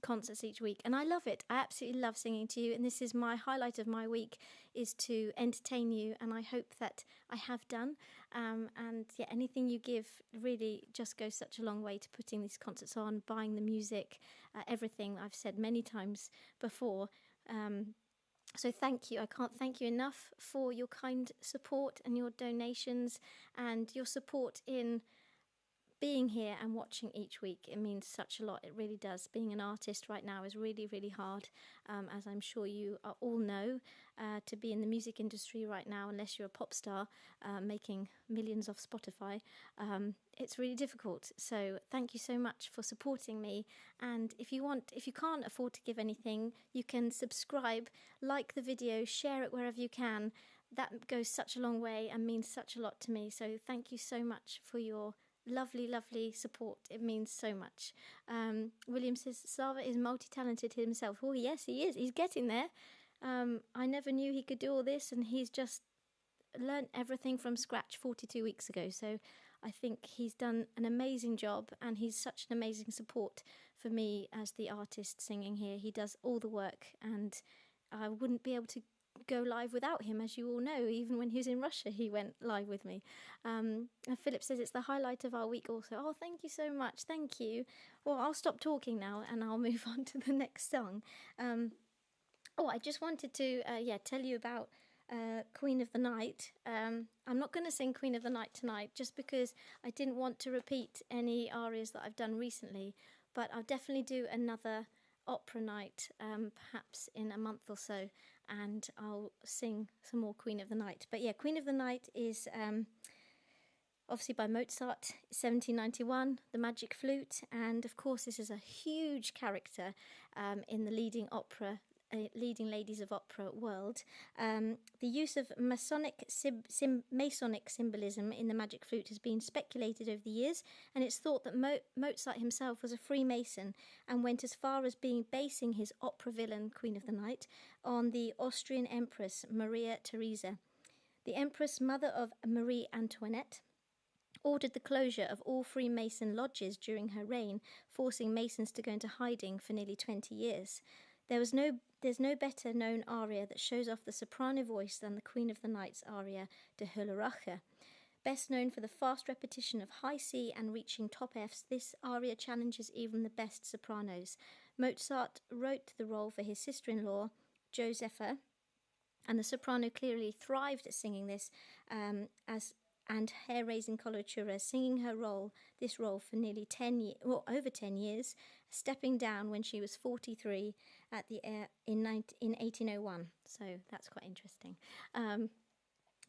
concerts each week, and I love it. I absolutely love singing to you, and this is my highlight of my week, is to entertain you, and I hope that I have done. And yeah, anything you give really just goes such a long way to putting these concerts on, buying the music, everything I've said many times before. So thank you. I can't thank you enough for your kind support and your donations and your support in being here and watching each week. It means such a lot. It really does. Being an artist right now is really, really hard, as I'm sure you all know. To be in the music industry right now, unless you're a pop star making millions off Spotify, it's really difficult. So thank you so much for supporting me. And if you can't afford to give anything, you can subscribe, like the video, share it wherever you can. That goes such a long way and means such a lot to me. So thank you so much for your lovely, lovely support. It means so much. William says Slava is multi-talented himself. Oh, yes, he is. He's getting there. I never knew he could do all this, and he's just learnt everything from scratch 42 weeks ago. So I think he's done an amazing job, and he's such an amazing support for me as the artist singing here. He does all the work, and I wouldn't be able to go live without him, as you all know. Even when he was in Russia, he went live with me. And Philip says it's the highlight of our week also. Oh, thank you so much. Thank you. Well, I'll stop talking now and I'll move on to the next song. I just wanted to tell you about Queen of the Night. I'm not going to sing Queen of the Night tonight just because I didn't want to repeat any arias that I've done recently, but I'll definitely do another opera night perhaps in a month or so, and I'll sing some more Queen of the Night. But yeah, Queen of the Night is obviously by Mozart, 1791, the magic flute, and of course this is a huge character in the leading ladies of opera world. The use of Masonic symbolism in the magic flute has been speculated over the years, and it's thought that Mozart himself was a Freemason and went as far as basing his opera villain, Queen of the Night, on the Austrian Empress Maria Theresa. The Empress, mother of Marie Antoinette, ordered the closure of all Freemason lodges during her reign, forcing Masons to go into hiding for nearly 20 years. There's no better known aria that shows off the soprano voice than the Queen of the Night's aria, De Höllerach. Best known for the fast repetition of high C and reaching top Fs, this aria challenges even the best sopranos. Mozart wrote the role for his sister-in-law, Josepha, and the soprano clearly thrived at singing this and hair-raising coloratura, singing this role for nearly over 10 years, stepping down when she was 43 in 1801. So that's quite interesting.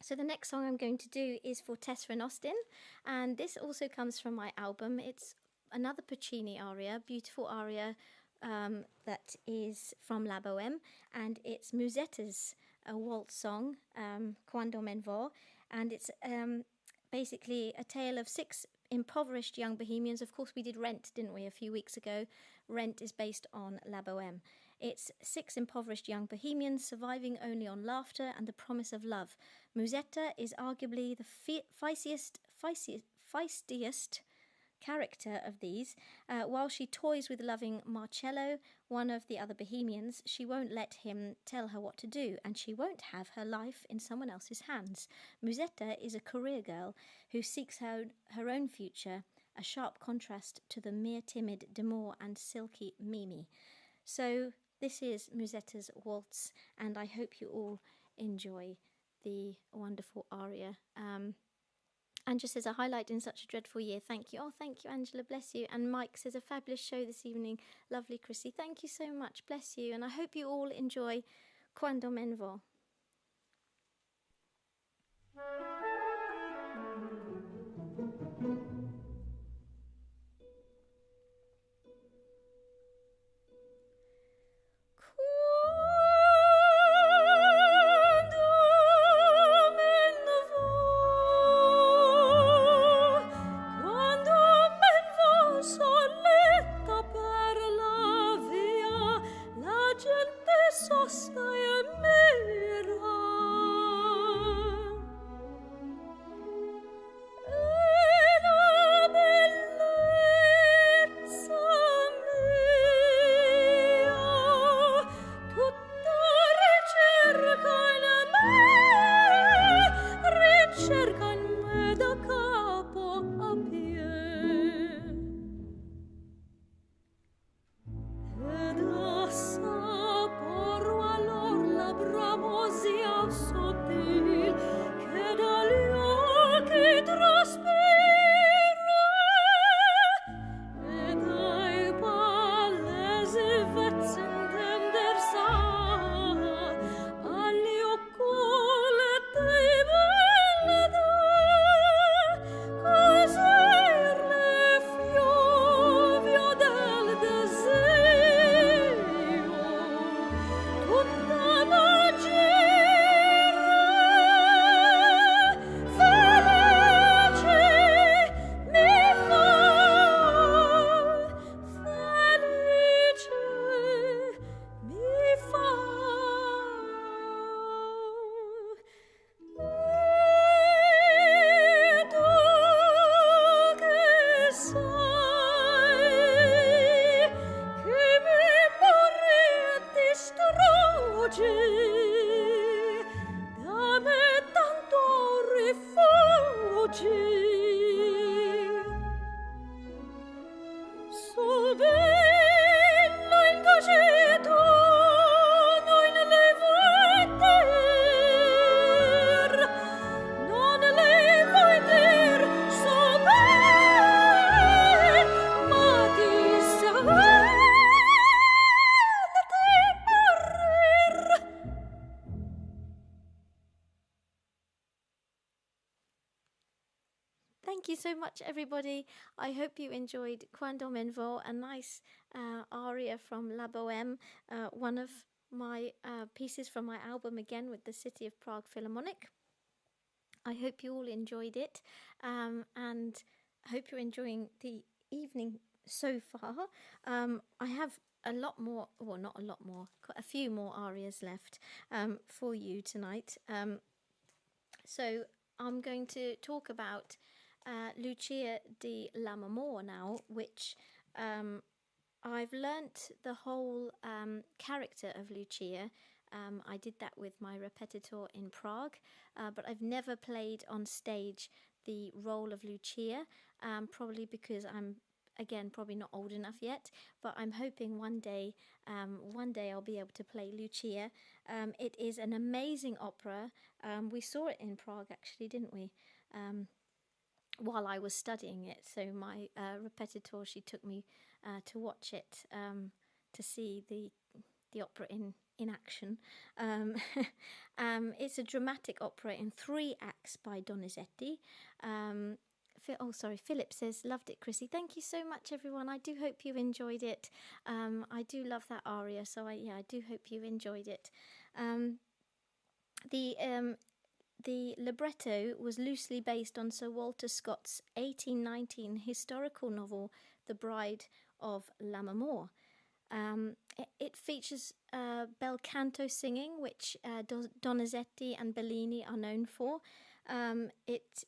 So the next song I'm going to do is for Tessa and Austin, and this also comes from my album. It's another Puccini aria, beautiful aria that is from La Bohème, and it's Musetta's waltz song, Quando men vo, and it's basically a tale of 6 impoverished young bohemians. Of course, we did Rent, didn't we, a few weeks ago? Rent is based on La Bohème. It's 6 impoverished young bohemians surviving only on laughter and the promise of love. Musetta is arguably the feistiest character of these. While she toys with loving Marcello, one of the other bohemians, she won't let him tell her what to do, and she won't have her life in someone else's hands. Musetta is a career girl who seeks her own future, a sharp contrast to the mere timid Demore and silky Mimi. So this is Musetta's waltz, and I hope you all enjoy the wonderful aria. And just as a highlight in such a dreadful year, thank you. Oh, thank you, Angela, bless you. And Mike says, a fabulous show this evening. Lovely, Chrissy. Thank you so much, bless you. And I hope you all enjoy Quando men vo. Sosta e me Thank you so much, everybody. I hope you enjoyed Quando Menvo, a nice aria from La Bohème, one of my pieces from my album again with the City of Prague Philharmonic. I hope you all enjoyed it, and I hope you're enjoying the evening so far. I have a lot more, well, not a lot more, quite a few more arias left for you tonight. So I'm going to talk about Lucia di Lammermoor now, which I've learnt the whole character of Lucia. I did that with my repetitor in Prague, but I've never played on stage the role of Lucia, probably because I'm, again, probably not old enough yet, but I'm hoping one day I'll be able to play Lucia. It is an amazing opera. We saw it in Prague, actually, didn't we? While I was studying it. So my repetitor, she took me to watch it, to see the opera in action. It's a dramatic opera in 3 acts by Donizetti. Philip says, loved it, Chrissy. Thank you so much, everyone. I do hope you enjoyed it. I do love that aria, so I do hope you enjoyed it. The libretto was loosely based on Sir Walter Scott's 1819 historical novel, The Bride of Lammermoor. It features bel canto singing, which Donizetti and Bellini are known for. It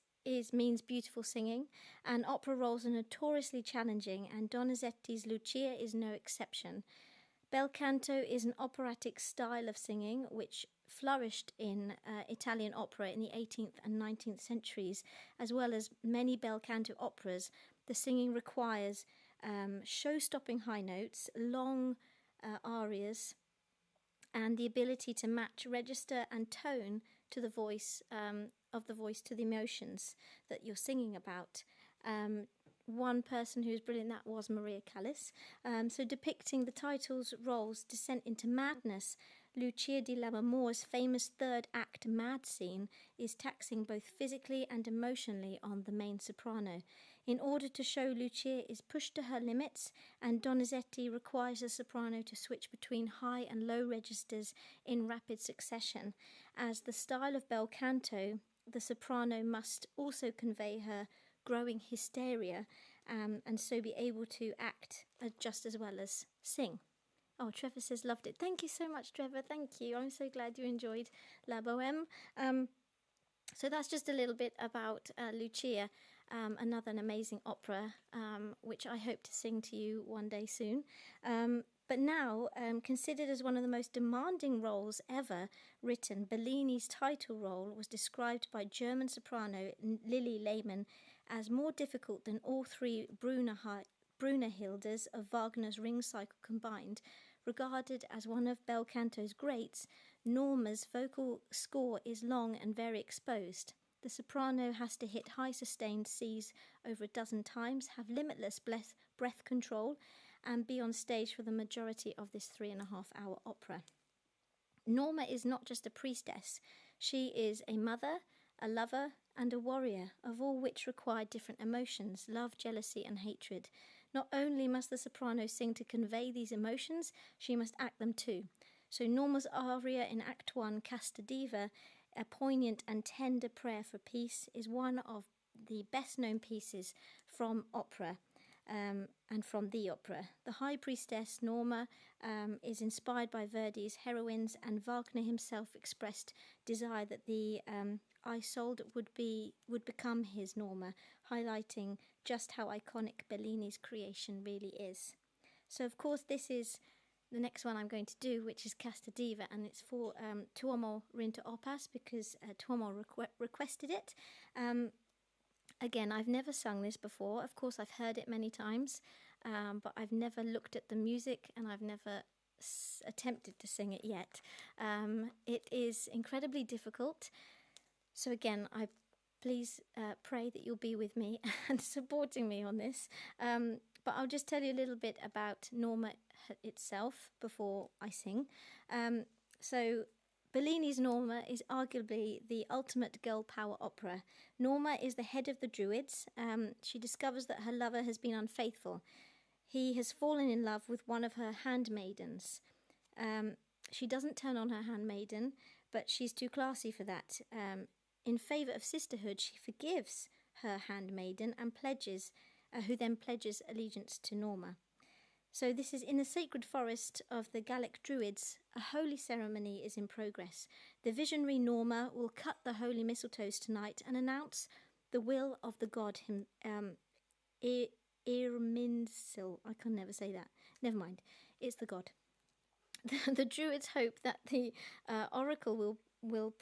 means beautiful singing, and opera roles are notoriously challenging, and Donizetti's Lucia is no exception. Bel canto is an operatic style of singing which flourished in Italian opera in the 18th and 19th centuries, as well as many bel canto operas. The singing requires show-stopping high notes, long arias, and the ability to match register and tone to the voice to the emotions that you're singing about. One person who's brilliant that was Maria Callas. So depicting the title's role's descent into madness, Lucia di Lammermoor's famous third act mad scene is taxing both physically and emotionally on the main soprano. In order to show Lucia is pushed to her limits, and Donizetti requires the soprano to switch between high and low registers in rapid succession. As the style of bel canto, the soprano must also convey her growing hysteria, and so be able to act just as well as sing. Oh, Trevor says loved it. Thank you so much, Trevor. Thank you. I'm so glad you enjoyed La Bohème. So that's just a little bit about Lucia, another amazing opera, which I hope to sing to you one day soon. But now, considered as one of the most demanding roles ever written, Bellini's title role was described by German soprano Lili Lehmann as more difficult than all 3 Brunhildes of Wagner's Ring Cycle combined. Regarded as one of bel canto's greats, Norma's vocal score is long and very exposed. The soprano has to hit high sustained Cs over a dozen times, have limitless breath control, and be on stage for the majority of this 3.5-hour opera. Norma is not just a priestess. She is a mother, a lover, and a warrior, of all which require different emotions, love, jealousy, and hatred. Not only must the soprano sing to convey these emotions, she must act them too. So Norma's aria in Act 1, Casta, diva, a poignant and tender prayer for peace, is one of the best-known pieces from opera, and from the opera. The high priestess, Norma, is inspired by Verdi's heroines, and Wagner himself expressed desire that the Isolde would become his Norma, highlighting just how iconic Bellini's creation really is. So, of course, this is the next one I'm going to do, which is Casta Diva, and it's for Tuomo Rinta Opas, because Tuomo requested it. Again, I've never sung this before. Of course, I've heard it many times, but I've never looked at the music and I've never attempted to sing it yet. It is incredibly difficult. So again, I please pray that you'll be with me and supporting me on this. But I'll just tell you a little bit about Norma itself before I sing. So Bellini's Norma is arguably the ultimate girl power opera. Norma is the head of the Druids. She discovers that her lover has been unfaithful. He has fallen in love with one of her handmaidens. She doesn't turn on her handmaiden, but she's too classy for that. In favour of sisterhood, she forgives her handmaiden and who then pledges allegiance to Norma. So this is in the sacred forest of the Gallic Druids. A holy ceremony is in progress. The visionary Norma will cut the holy mistletoes tonight and announce the will of the god Irminsul. I can never say that. Never mind. It's the god. The Druids hope that the oracle will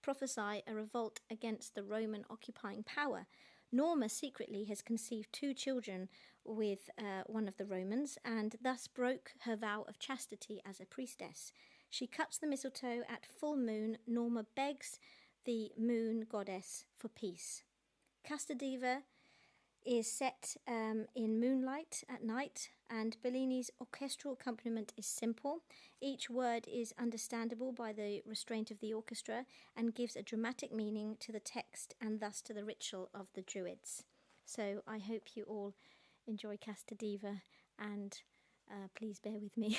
prophesy a revolt against the Roman occupying power. Norma secretly has conceived 2 children with one of the Romans and thus broke her vow of chastity as a priestess. She cuts the mistletoe at full moon. Norma begs the moon goddess for peace. Casta diva is set in moonlight at night, and Bellini's orchestral accompaniment is simple. Each word is understandable by the restraint of the orchestra and gives a dramatic meaning to the text and thus to the ritual of the Druids. So I hope you all enjoy Casta diva, and please bear with me.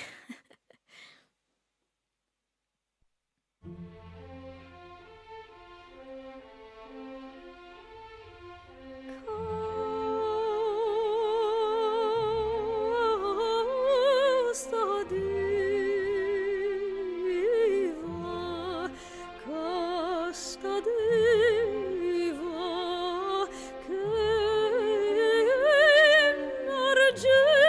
Argenti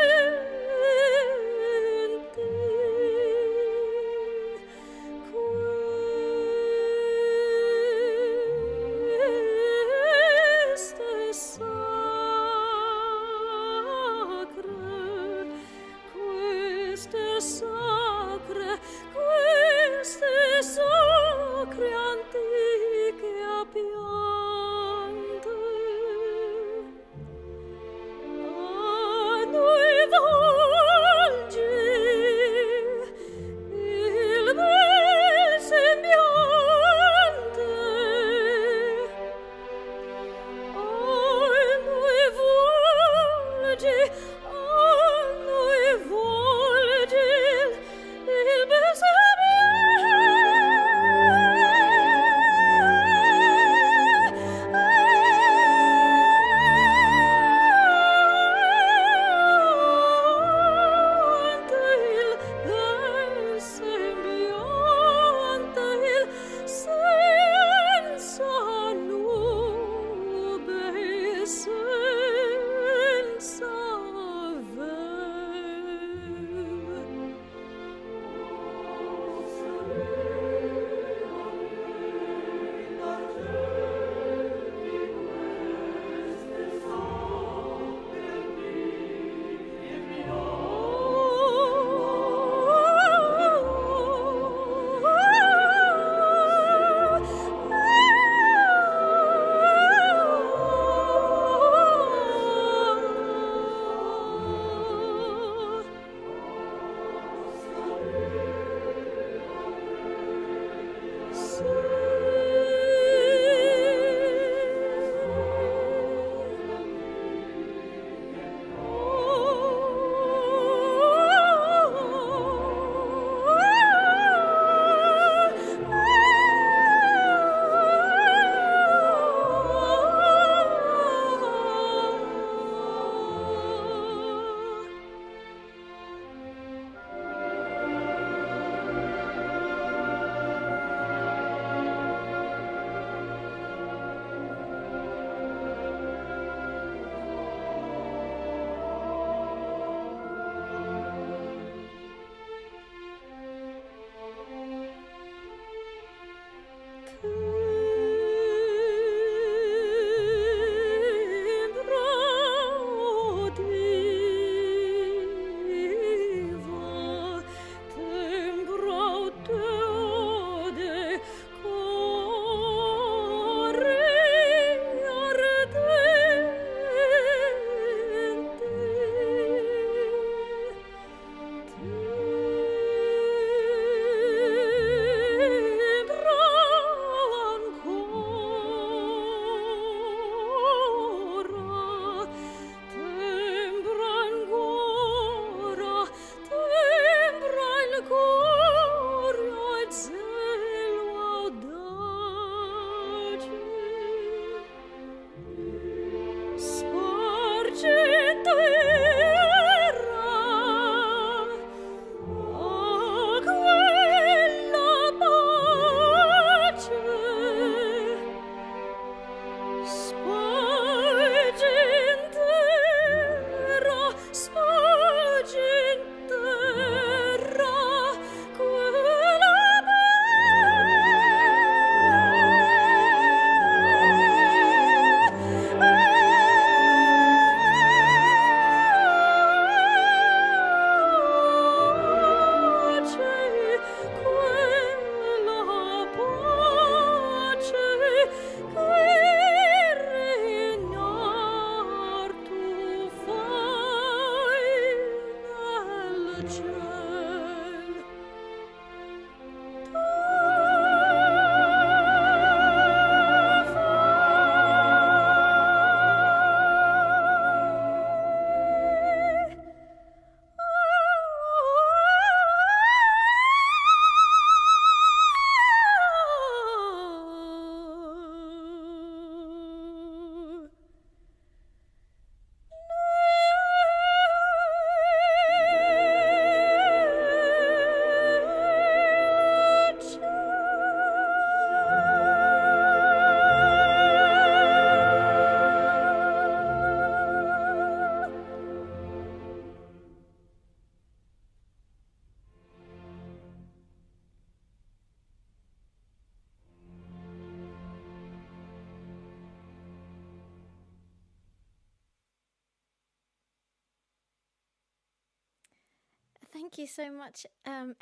thank you so much,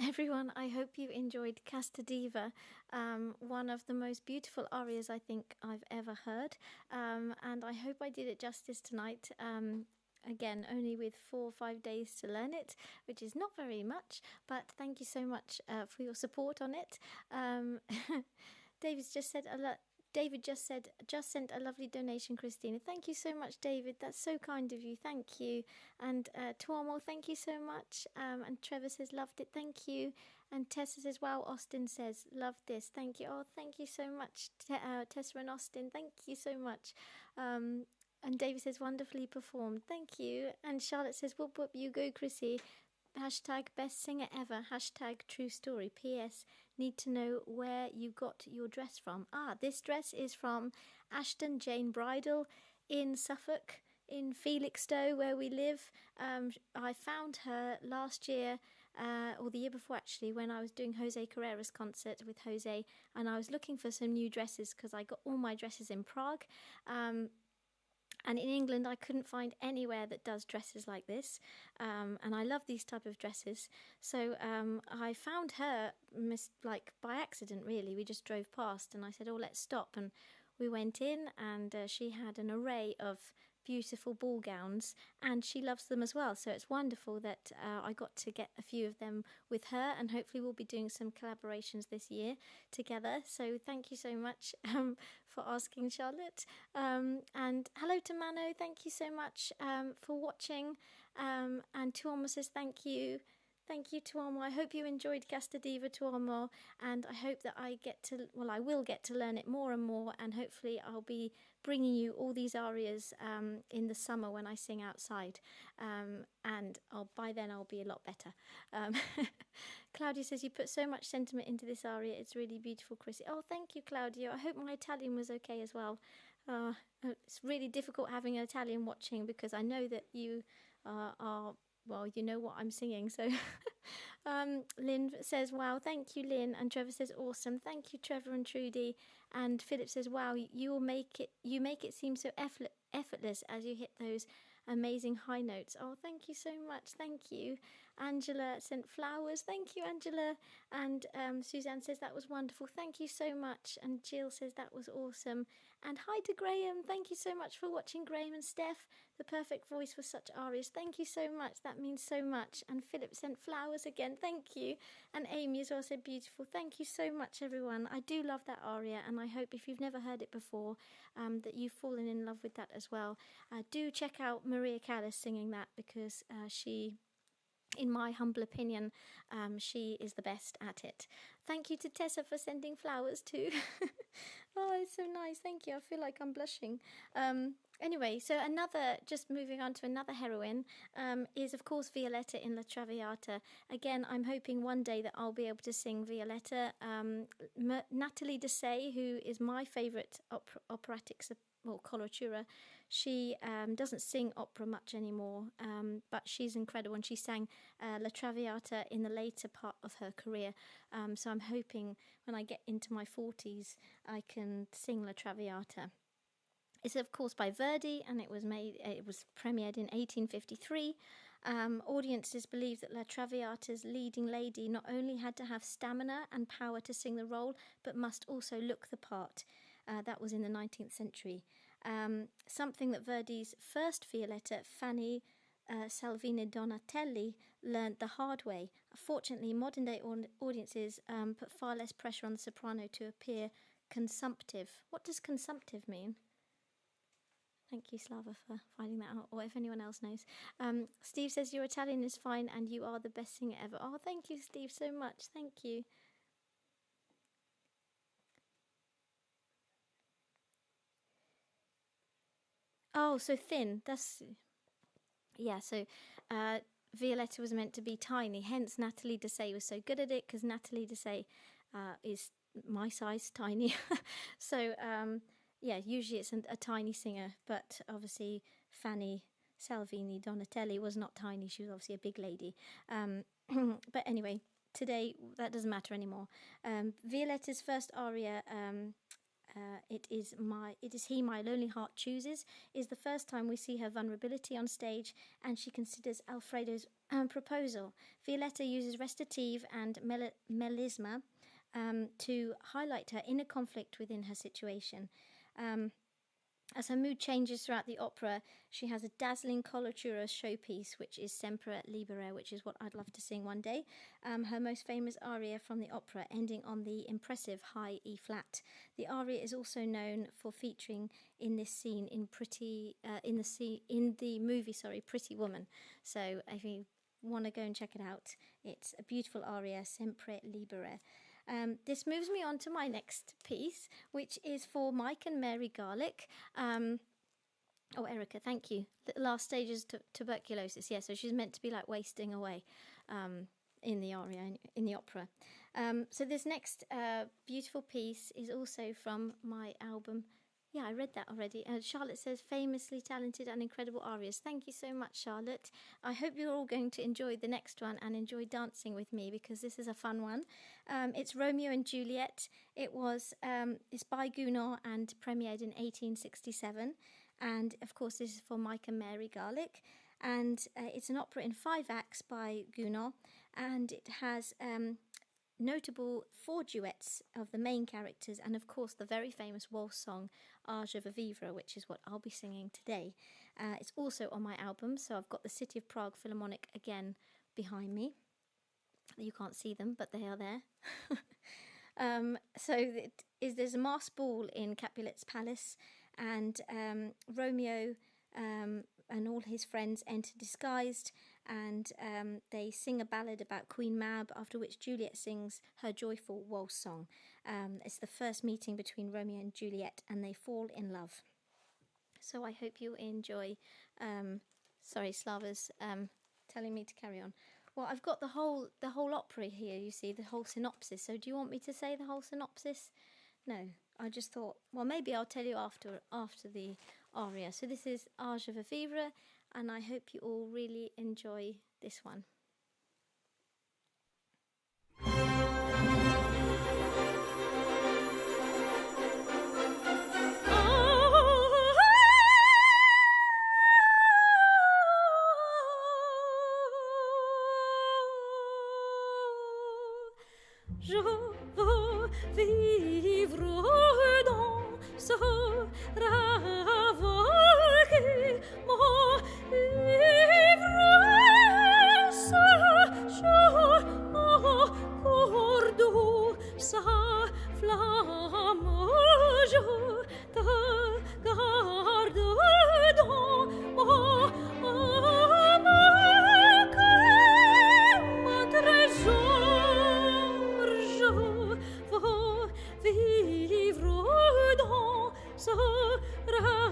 everyone. I hope you enjoyed Casta Diva, one of the most beautiful arias I think I've ever heard. And I hope I did it justice tonight. Again, only with 4 or 5 days to learn it, which is not very much, but thank you so much for your support on it. David's just said David just sent a lovely donation, Christina. Thank you so much, David. That's so kind of you. Thank you. And Tuomo, thank you so much. And Trevor says, loved it. Thank you. And Tessa says, wow. Austin says, loved this. Thank you. Oh, thank you so much, Tessa and Austin. Thank you so much. And David says, wonderfully performed. Thank you. And Charlotte says, whoop, whoop, you go, Chrissy. Hashtag best singer ever. Hashtag true story. P.S. Need to know where you got your dress from. This dress is from Ashton Jane Bridal in Suffolk, in Felixstowe, where we live. I found her last year, or the year before actually, when I was doing Jose Carrera's concert with Jose, and I was looking for some new dresses because I got all my dresses in Prague. And in England, I couldn't find anywhere that does dresses like this. And I love these type of dresses. So I found her by accident, really. We just drove past and I said, oh, let's stop. And we went in and she had an array of beautiful ball gowns and she loves them as well. So it's wonderful that I got to get a few of them with her, and hopefully we'll be doing some collaborations this year together. So thank you so much for asking, Charlotte. And hello to Mano, thank you so much for watching. And Tuomo says thank you. Thank you, Tuomo. I hope you enjoyed Casta Diva, Tuomo, and I hope that I will get to learn it more and more, and hopefully I'll be bringing you all these arias in the summer when I sing outside, and by then I'll be a lot better. Claudia says, you put so much sentiment into this aria. It's really beautiful, Chrissy. Oh, thank you, Claudia. I hope my Italian was okay as well. It's really difficult having an Italian watching because I know that you are... Well, you know what I'm singing, so Lynn says, wow, thank you, Lynn. And Trevor says, awesome. Thank you, Trevor and Trudy. And Philip says, wow, you make it seem so effortless as you hit those amazing high notes. Oh, thank you so much. Thank you. Angela sent flowers. Thank you, Angela. And Suzanne says, that was wonderful. Thank you so much. And Jill says, that was awesome. And hi to Graham. Thank you so much for watching, Graham and Steph. The perfect voice for such arias. Thank you so much. That means so much. And Philip sent flowers again. Thank you. And Amy is also beautiful. Thank you so much, everyone. I do love that aria, and I hope if you've never heard it before, that you've fallen in love with that as well. Do check out Maria Callas singing that, because she... in my humble opinion, she is the best at it. Thank you to Tessa for sending flowers too. Oh, it's so nice. Thank you. I feel like I'm blushing. Anyway, so just moving on to another heroine, is of course Violetta in La Traviata. Again, I'm hoping one day that I'll be able to sing Violetta. Natalie Dessay, who is my favourite operatic coloratura, she doesn't sing opera much anymore, but she's incredible, and she sang La Traviata in the later part of her career. So I'm hoping when I get into my 40s, I can sing La Traviata. It's of course by Verdi, and it was premiered in 1853. Audiences believe that La Traviata's leading lady not only had to have stamina and power to sing the role, but must also look the part. That was in the 19th century. Something that Verdi's first Violetta, Fanny Salvini Donatelli, learned the hard way. Fortunately, modern-day audiences put far less pressure on the soprano to appear consumptive. What does consumptive mean? Thank you, Slava, for finding that out, or if anyone else knows. Steve says, your Italian is fine and you are the best singer ever. Oh, thank you, Steve, so much. Thank you. Oh, so thin. Yeah, so Violetta was meant to be tiny, hence Natalie Dessay was so good at it, because Natalie Dessay is my size, tiny. So, yeah, usually it's a tiny singer, but obviously Fanny Salvini Donatelli was not tiny, she was obviously a big lady. But anyway, today that doesn't matter anymore. Violetta's first aria, It is he my lonely heart chooses is the first time we see her vulnerability on stage, and she considers Alfredo's proposal. Violetta uses recitative and melisma to highlight her inner conflict within her situation. As her mood changes throughout the opera, she has a dazzling coloratura showpiece, which is Sempre Libere, which is what I'd love to sing one day. Her most famous aria from the opera, ending on the impressive high E flat. The aria is also known for featuring in this scene in the movie Pretty Woman. So if you want to go and check it out, it's a beautiful aria, Sempre Libere. This moves me on to my next piece, which is for Mike and Mary Garlick. Erica, thank you. The last stages tuberculosis. Yeah, so she's meant to be like wasting away in the aria, in the opera. So this next beautiful piece is also from my album. Yeah, I read that already. Charlotte says, famously talented and incredible arias. Thank you so much, Charlotte. I hope you're all going to enjoy the next one and enjoy dancing with me, because this is a fun one. It's Romeo and Juliet. It's by Gounod and premiered in 1867. And, of course, this is for Mike and Mary Garlick. And it's an opera in 5 acts by Gounod. And it has notable 4 duets of the main characters, and of course the very famous waltz song Age veux, vivre, which is what I'll be singing today. It's also on my album, so I've got the City of Prague Philharmonic again behind me. You can't see them, but they are there. There's a masked ball in Capulet's palace, and Romeo and all his friends enter disguised, and they sing a ballad about Queen Mab, after which Juliet sings her joyful waltz song. It's the first meeting between Romeo and Juliet, and they fall in love. So I hope you enjoy. Slava's telling me to carry on. Well, I've got the whole opera here, you see, the whole synopsis. So do you want me to say the whole synopsis? No, I just thought, well, maybe I'll tell you after the aria. So this is Age veux, vivre, and I hope you all really enjoy this one. Je veux vivre dans ce rêve qui m'ivresse, j'accorde sa flamme, je te garde dans mon cœur, mon trésor. Je veux vivre dans ce rêve.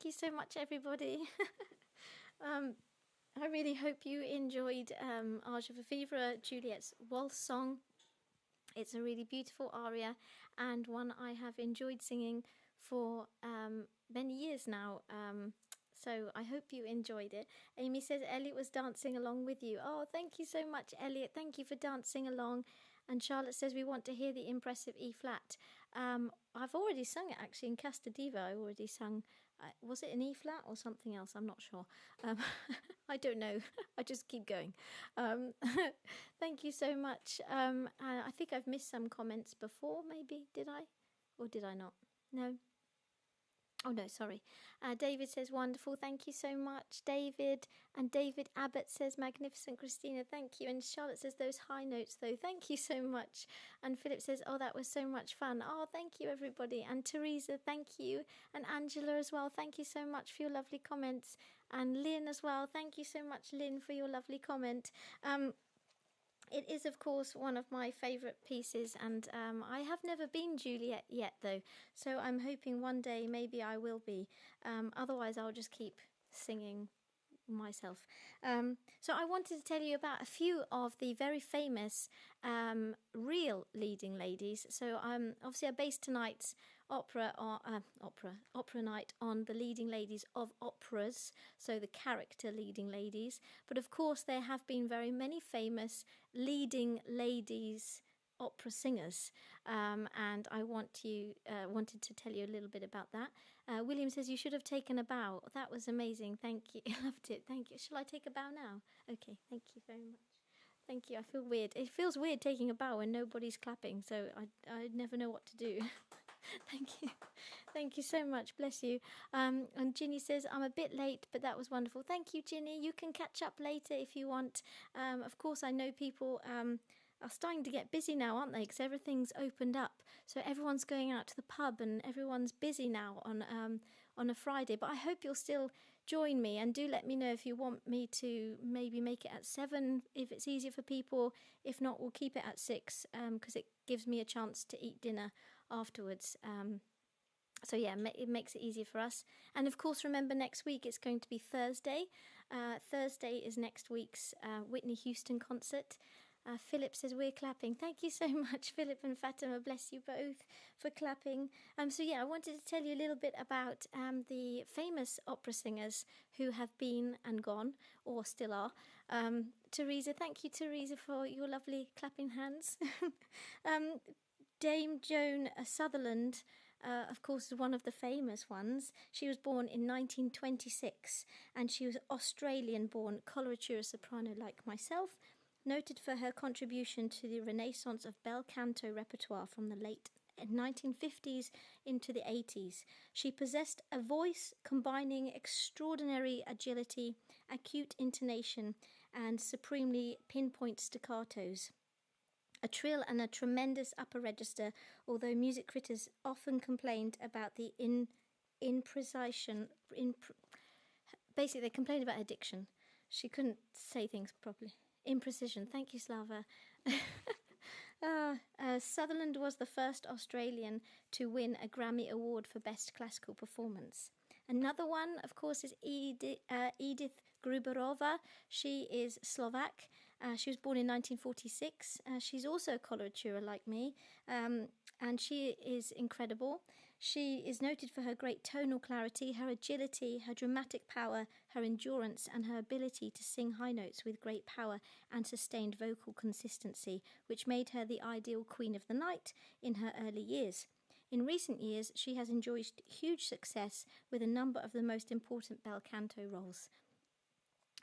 you so much, everybody. I really hope you enjoyed Age veux, vivre, Juliet's waltz song. It's a really beautiful aria and one I have enjoyed singing for many years now. So I hope you enjoyed it. Amy says Elliot was dancing along with you. Oh, thank you so much, Elliot. Thank you for dancing along. And Charlotte says we want to hear the impressive E flat. I've already sung it actually in Casta Diva. I already sung. Was it an E flat or something else? I'm not sure. I don't know. I just keep going. Thank you so much. I think I've missed some comments before. Maybe did I, or did I not? No. Oh no, sorry. David says wonderful. Thank you so much, David. And David Abbott says magnificent, Christina. Thank you. And Charlotte says those high notes though. Thank you so much. And Philip says, oh, that was so much fun. Oh, thank you, everybody. And Teresa, thank you. And Angela as well. Thank you so much for your lovely comments. And Lynn as well. Thank you so much, Lynn, for your lovely comment. It is, of course, one of my favourite pieces, and I have never been Juliet yet, though, so I'm hoping one day maybe I will be. Otherwise, I'll just keep singing myself. So I wanted to tell you about a few of the very famous real leading ladies. So obviously I based tonight's opera night on the leading ladies of operas, so the character leading ladies. But of course there have been very many famous leading ladies opera singers, and I wanted to tell you a little bit about that. William says you should have taken a bow. That was amazing. Thank you. I loved it. Thank you. Shall I take a bow now? Okay. Thank you very much. Thank you. I feel weird. It feels weird taking a bow when nobody's clapping, so I never know what to do. Thank you. Thank you so much. Bless you. And Ginny says, I'm a bit late, but that was wonderful. Thank you, Ginny. You can catch up later if you want. Of course, I know people are starting to get busy now, aren't they? Because everything's opened up. So everyone's going out to the pub and everyone's busy now on a Friday. But I hope you'll still join me, and do let me know if you want me to maybe make it at 7 if it's easier for people. If not, we'll keep it at 6 because it gives me a chance to eat dinner afterwards. So yeah, it makes it easier for us. And of course, remember next week it's going to be Thursday. Thursday is next week's Whitney Houston concert. Philip says we're clapping. Thank you so much, Philip and Fatima. Bless you both for clapping. So yeah, I wanted to tell you a little bit about the famous opera singers who have been and gone, or still are. Teresa, thank you, Teresa, for your lovely clapping hands. Dame Joan Sutherland, of course, is one of the famous ones. She was born in 1926, and she was Australian-born coloratura soprano like myself, noted for her contribution to the renaissance of bel canto repertoire from the late 1950s into the 80s. She possessed a voice combining extraordinary agility, acute intonation, and supremely pinpoint staccatos. A trill and a tremendous upper register, although music critics often complained about the imprecision. Basically, they complained about her diction. She couldn't say things properly. Imprecision. Thank you, Slava. Sutherland was the first Australian to win a Grammy Award for Best Classical Performance. Another one, of course, is Edith Gruberova. She is Slovak. She was born in 1946. She's also a coloratura like me, and she is incredible. She is noted for her great tonal clarity, her agility, her dramatic power, her endurance, and her ability to sing high notes with great power and sustained vocal consistency, which made her the ideal queen of the night in her early years. In recent years, she has enjoyed huge success with a number of the most important bel canto roles.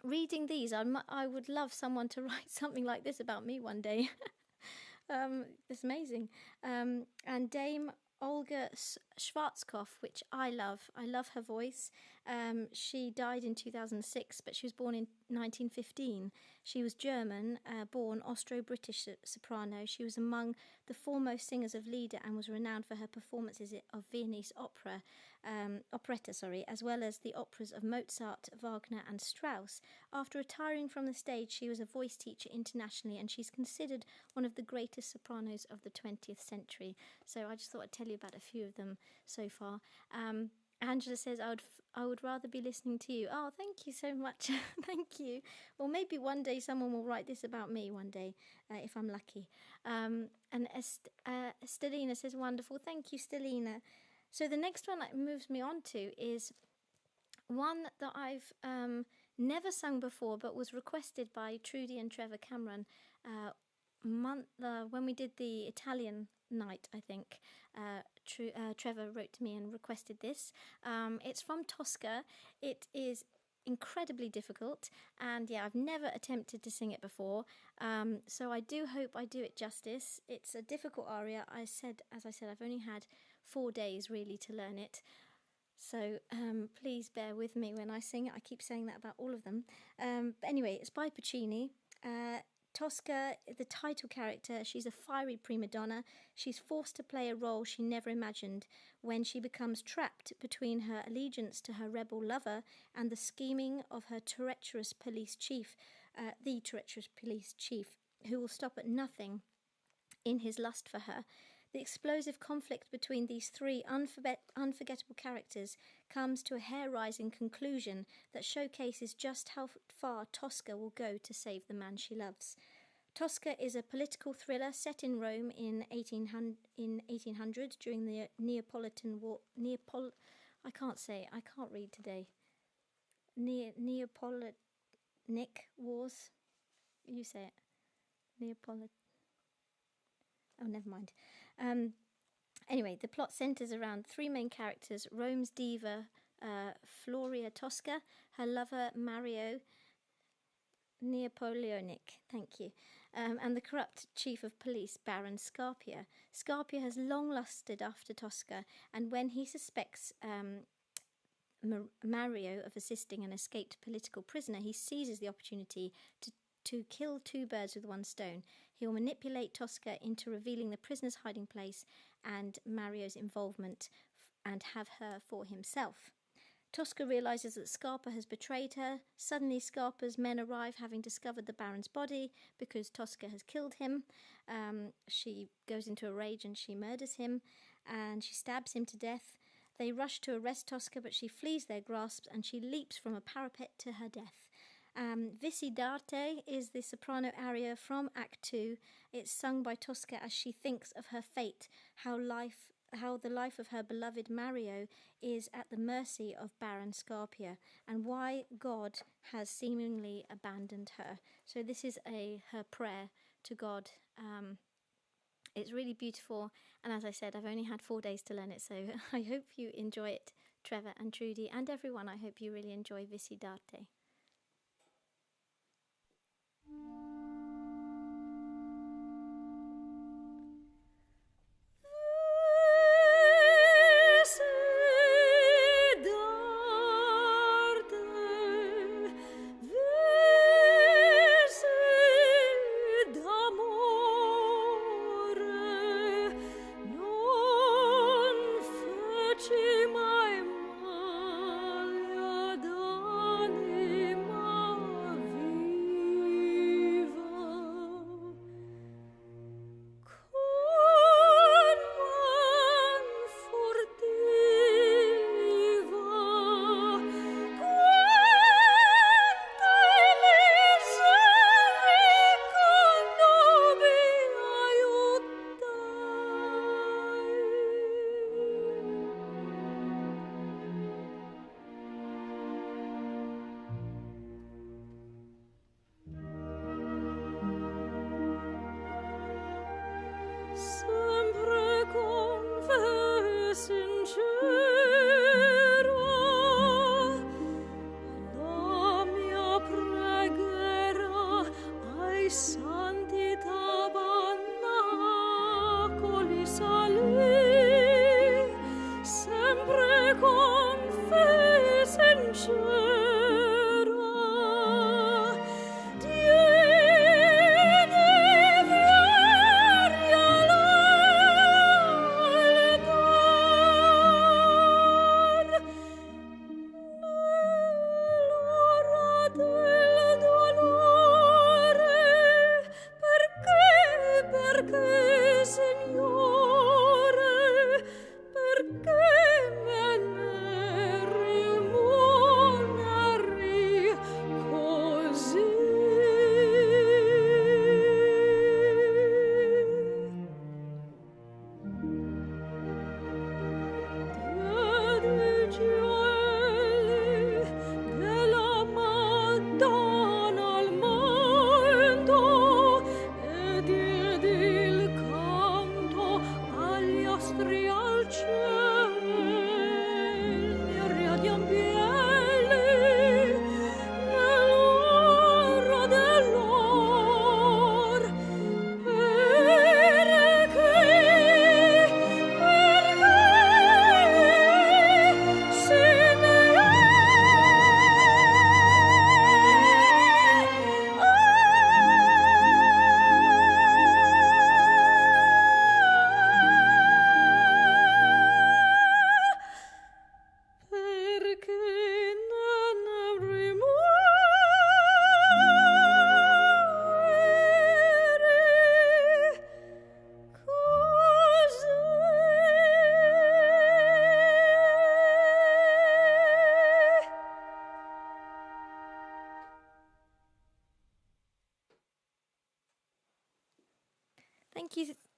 Reading these, I would love someone to write something like this about me one day. It's amazing. And Dame Olga Schwarzkopf, which I love. I love her voice. She died in 2006, but she was born in 1915. She was German, born Austro-British soprano. She was among the foremost singers of Lieder and was renowned for her performances of Viennese operetta, as well as the operas of Mozart, Wagner and Strauss. After retiring from the stage, she was a voice teacher internationally, and she's considered one of the greatest sopranos of the 20th century. So I just thought I'd tell you about a few of them so far. Angela says, I would rather be listening to you. Oh, thank you so much. Thank you. Well, maybe one day someone will write this about me one day, if I'm lucky. And Stelina says, wonderful. Thank you, Stelina. So the next one that moves me on to is one that I've never sung before, but was requested by Trudy and Trevor Cameron when we did the Italian night, I think. Trevor wrote to me and requested this. It's from Tosca. It is incredibly difficult, and yeah, I've never attempted to sing it before, so I do hope I do it justice. It's a difficult aria. As I said, I've only had 4 days really to learn it, so please bear with me when I sing it. I keep saying that about all of them. But anyway, it's by Puccini. Tosca, the title character, she's a fiery prima donna. She's forced to play a role she never imagined when she becomes trapped between her allegiance to her rebel lover and the scheming of her treacherous police chief, who will stop at nothing in his lust for her. The explosive conflict between these three unforgettable characters comes to a hair-raising conclusion that showcases just how far Tosca will go to save the man she loves. Tosca is a political thriller set in Rome in 1800 during the Neapolitan War. I can't read today. Neapolitanic Wars. You say it. Oh, never mind. Anyway, the plot centres around three main characters: Rome's diva, Floria Tosca, her lover Mario Napoleonic, thank you, and the corrupt chief of police, Baron Scarpia. Scarpia has long lusted after Tosca, and when he suspects Mario of assisting an escaped political prisoner, he seizes the opportunity to kill two birds with one stone. He will manipulate Tosca into revealing the prisoner's hiding place and Mario's involvement and have her for himself. Tosca realises that Scarpa has betrayed her. Suddenly, Scarpa's men arrive, having discovered the Baron's body because Tosca has killed him. She goes into a rage and she murders him, and she stabs him to death. They rush to arrest Tosca, but she flees their grasp and she leaps from a parapet to her death. Vissi d'arte is the soprano aria from Act 2. It's sung by Tosca as she thinks of her fate, how the life of her beloved Mario is at the mercy of Baron Scarpia, and why God has seemingly abandoned her. So this is her prayer to God. It's really beautiful, and as I said, I've only had 4 days to learn it, so I hope you enjoy it, Trevor and Trudy, and everyone. I hope you really enjoy Vissi d'arte. Mai male ad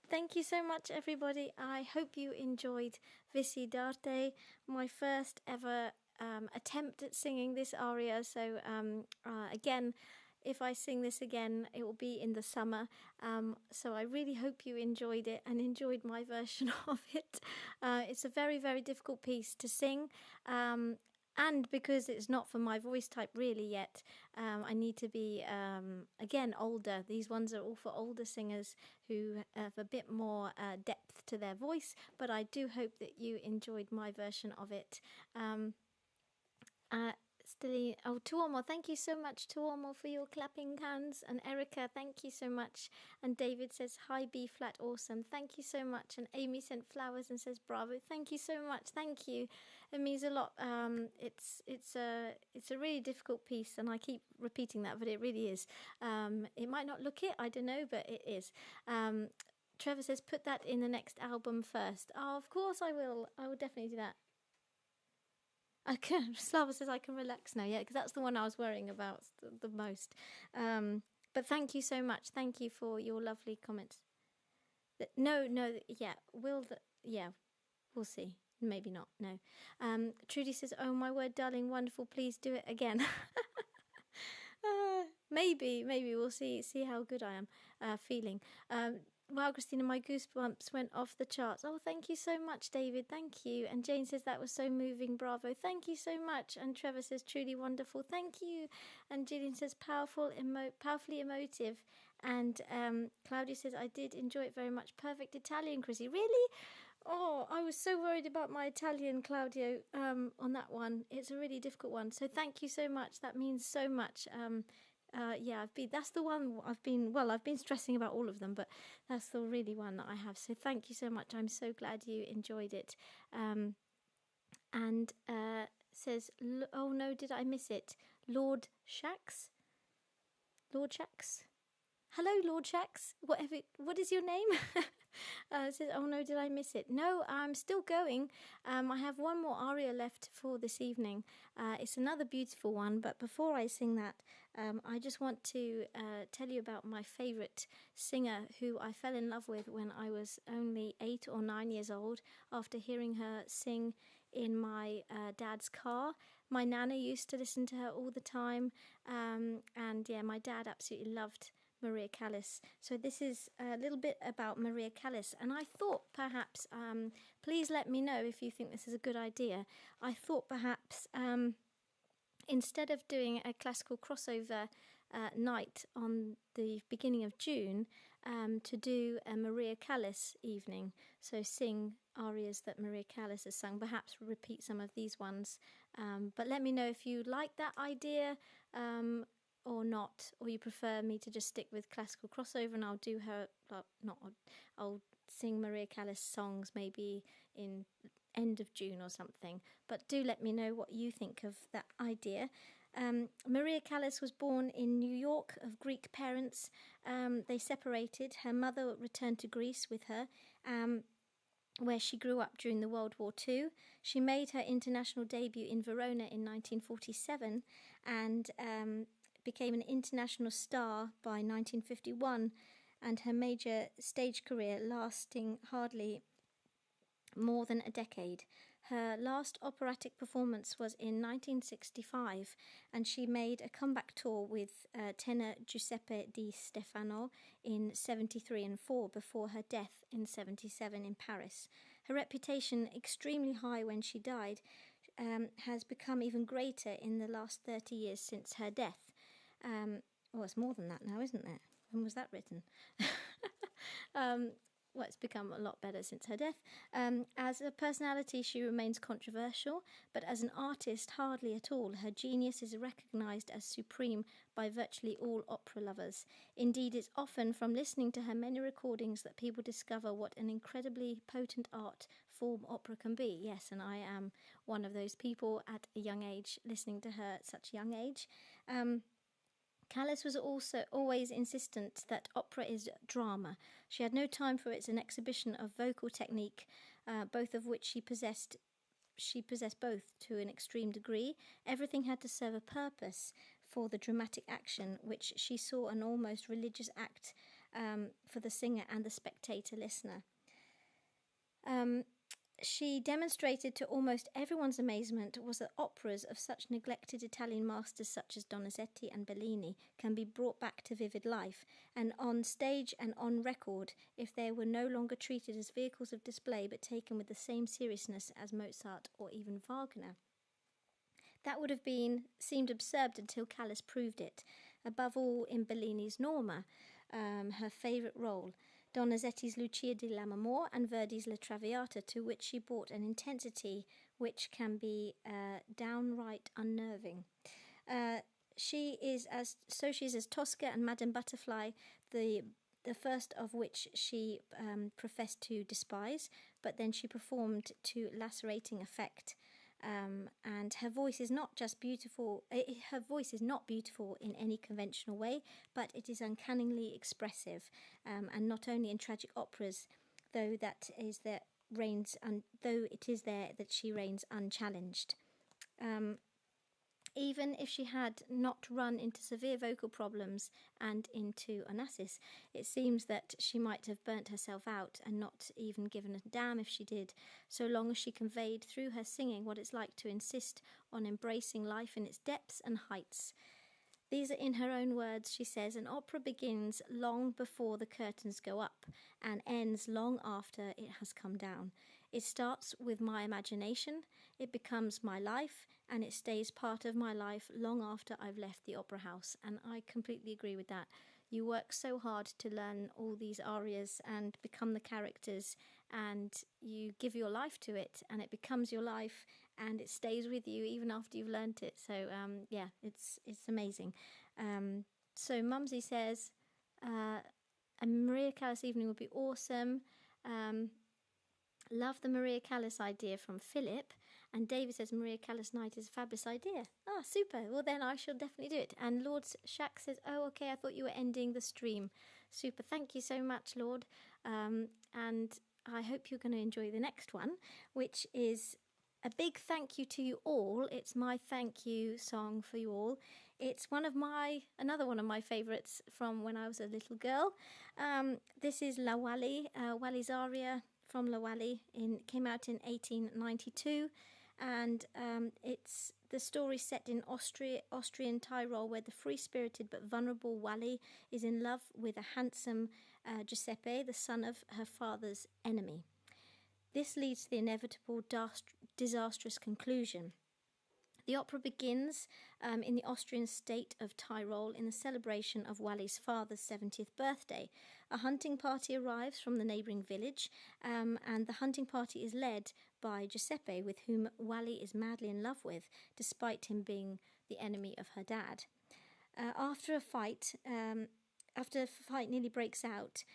Thank you so much, everybody. I hope you enjoyed Vissi d'arte, my first ever attempt at singing this aria. So again, if I sing this again, it will be in the summer. So I really hope you enjoyed it and enjoyed my version of it. It's a very, very difficult piece to sing. And because it's not for my voice type really yet, I need to be, again, older. These ones are all for older singers who have a bit more depth to their voice. But I do hope that you enjoyed my version of it. Tuomo, thank you so much, Tuomo, for your clapping hands. And Erica, thank you so much. And David says, hi, B flat, awesome. Thank you so much. And Amy sent flowers and says, bravo. Thank you so much. Thank you. It means a lot. It's a really difficult piece, and I keep repeating that, but it really is. It might not look it, I don't know, but it is. Trevor says, put that in the next album first. Oh, of course I will. I will definitely do that. Slava says I can relax now, yeah, because that's the one I was worrying about the most. But thank you so much. Thank you for your lovely comments. We'll see. Maybe not, no. Trudy says, oh, my word, darling, wonderful, please do it again. Maybe we'll see how good I am feeling. Wow, Christina, my goosebumps went off the charts. Oh, thank you so much, David. Thank you. And Jane says that was so moving. Bravo. Thank you so much. And Trevor says truly wonderful. Thank you. And Gillian says powerfully emotive. And Claudia says I did enjoy it very much. Perfect Italian, Chrissy. Really? Oh, I was so worried about my Italian, Claudio, on that one. It's a really difficult one. So thank you so much. That means so much. That's the one I've been stressing about all of them, but that's the really one that I have. So thank you so much. I'm so glad you enjoyed it. And says, oh no, did I miss it? Lord Shax? Hello, Lord Shax. What is your name? It says, oh no, did I miss it? No, I'm still going. I have one more aria left for this evening. It's another beautiful one, but before I sing that, I just want to tell you about my favourite singer who I fell in love with when I was only 8 or 9 years old after hearing her sing in my dad's car. My nana used to listen to her all the time, and yeah, my dad absolutely loved Maria Callas. So this is a little bit about Maria Callas, and I thought perhaps, please let me know if you think this is a good idea. I thought perhaps instead of doing a classical crossover night on the beginning of June, to do a Maria Callas evening. So sing arias that Maria Callas has sung, perhaps repeat some of these ones. But let me know if you like that idea or not, or you prefer me to just stick with classical crossover and I'll do her, I'll sing Maria Callas songs maybe in end of June or something. But do let me know what you think of that idea. Maria Callas was born in New York of Greek parents. They separated. Her mother returned to Greece with her, where she grew up during the World War II. She made her international debut in Verona in 1947 and became an international star by 1951, and her major stage career lasting hardly more than a decade. Her last operatic performance was in 1965, and she made a comeback tour with tenor Giuseppe Di Stefano in 73 and 4 before her death in 77 in Paris. Her reputation, extremely high when she died, has become even greater in the last 30 years since her death. Well, it's more than that now, isn't it? When was that written? Well, it's become a lot better since her death. As a personality, she remains controversial, but as an artist, hardly at all. Her genius is recognised as supreme by virtually all opera lovers. Indeed, it's often from listening to her many recordings that people discover what an incredibly potent art form opera can be. Yes, and I am one of those people at a young age, listening to her at such a young age. Callas was also always insistent that opera is drama. She had no time for it as an exhibition of vocal technique, both of which she possessed both to an extreme degree. Everything had to serve a purpose for the dramatic action, which she saw an almost religious act for the singer and the spectator listener. She demonstrated to almost everyone's amazement was that operas of such neglected Italian masters such as Donizetti and Bellini can be brought back to vivid life, and on stage and on record, if they were no longer treated as vehicles of display but taken with the same seriousness as Mozart or even Wagner. That would have seemed absurd until Callas proved it, above all in Bellini's Norma, her favourite role, Donizetti's Lucia di Lammermoor and Verdi's La Traviata, to which she brought an intensity which can be downright unnerving. She is as Tosca and Madame Butterfly, the first of which she professed to despise, but then she performed to lacerating effect. And her voice is not just beautiful. Her voice is not beautiful in any conventional way, but it is uncannily expressive, and not only in tragic operas, though it is there that she reigns unchallenged. Even if she had not run into severe vocal problems and into onassis, it seems that she might have burnt herself out and not even given a damn if she did, so long as she conveyed through her singing what it's like to insist on embracing life in its depths and heights. These are in her own words. She says, "An opera begins long before the curtains go up and ends long after it has come down. It starts with my imagination, it becomes my life, and it stays part of my life long after I've left the opera house." And I completely agree with that. You work so hard to learn all these arias and become the characters, and you give your life to it, and it becomes your life, and it stays with you even after you've learnt it. So, it's amazing. So Mumsy says, a Maria Callas evening would be awesome. Love the Maria Callas idea from Philip. And David says Maria Callas night is a fabulous idea. Ah, super. Well, then I shall definitely do it. And Lord Shack says, oh, okay, I thought you were ending the stream. Super. Thank you so much, Lord. And I hope you're going to enjoy the next one, which is a big thank you to you all. It's my thank you song for you all. It's another one of my favourites from when I was a little girl. This is La Wally, Wally's aria from La Wally. Came out in 1892, and it's the story set in Austrian Tyrol, where the free-spirited but vulnerable Wally is in love with a handsome Giuseppe, the son of her father's enemy. This leads to the inevitable disastrous conclusion. The opera begins in the Austrian state of Tyrol in the celebration of Wally's father's 70th birthday. A hunting party arrives from the neighbouring village, and the hunting party is led by Giuseppe, with whom Wally is madly in love with, despite him being the enemy of her dad. After a fight nearly breaks out,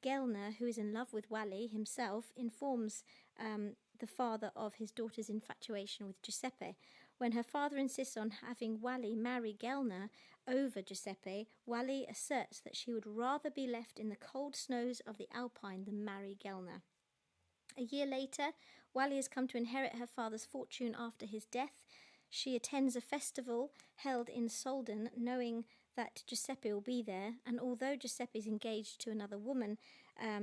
Gellner, who is in love with Wally himself, informs the father of his daughter's infatuation with Giuseppe. When her father insists on having Wally marry Gellner over Giuseppe, Wally asserts that she would rather be left in the cold snows of the Alpine than marry Gellner. A year later, Wally has come to inherit her father's fortune after his death. She attends a festival held in Solden, knowing that Giuseppe will be there, and although Giuseppe is engaged to another woman,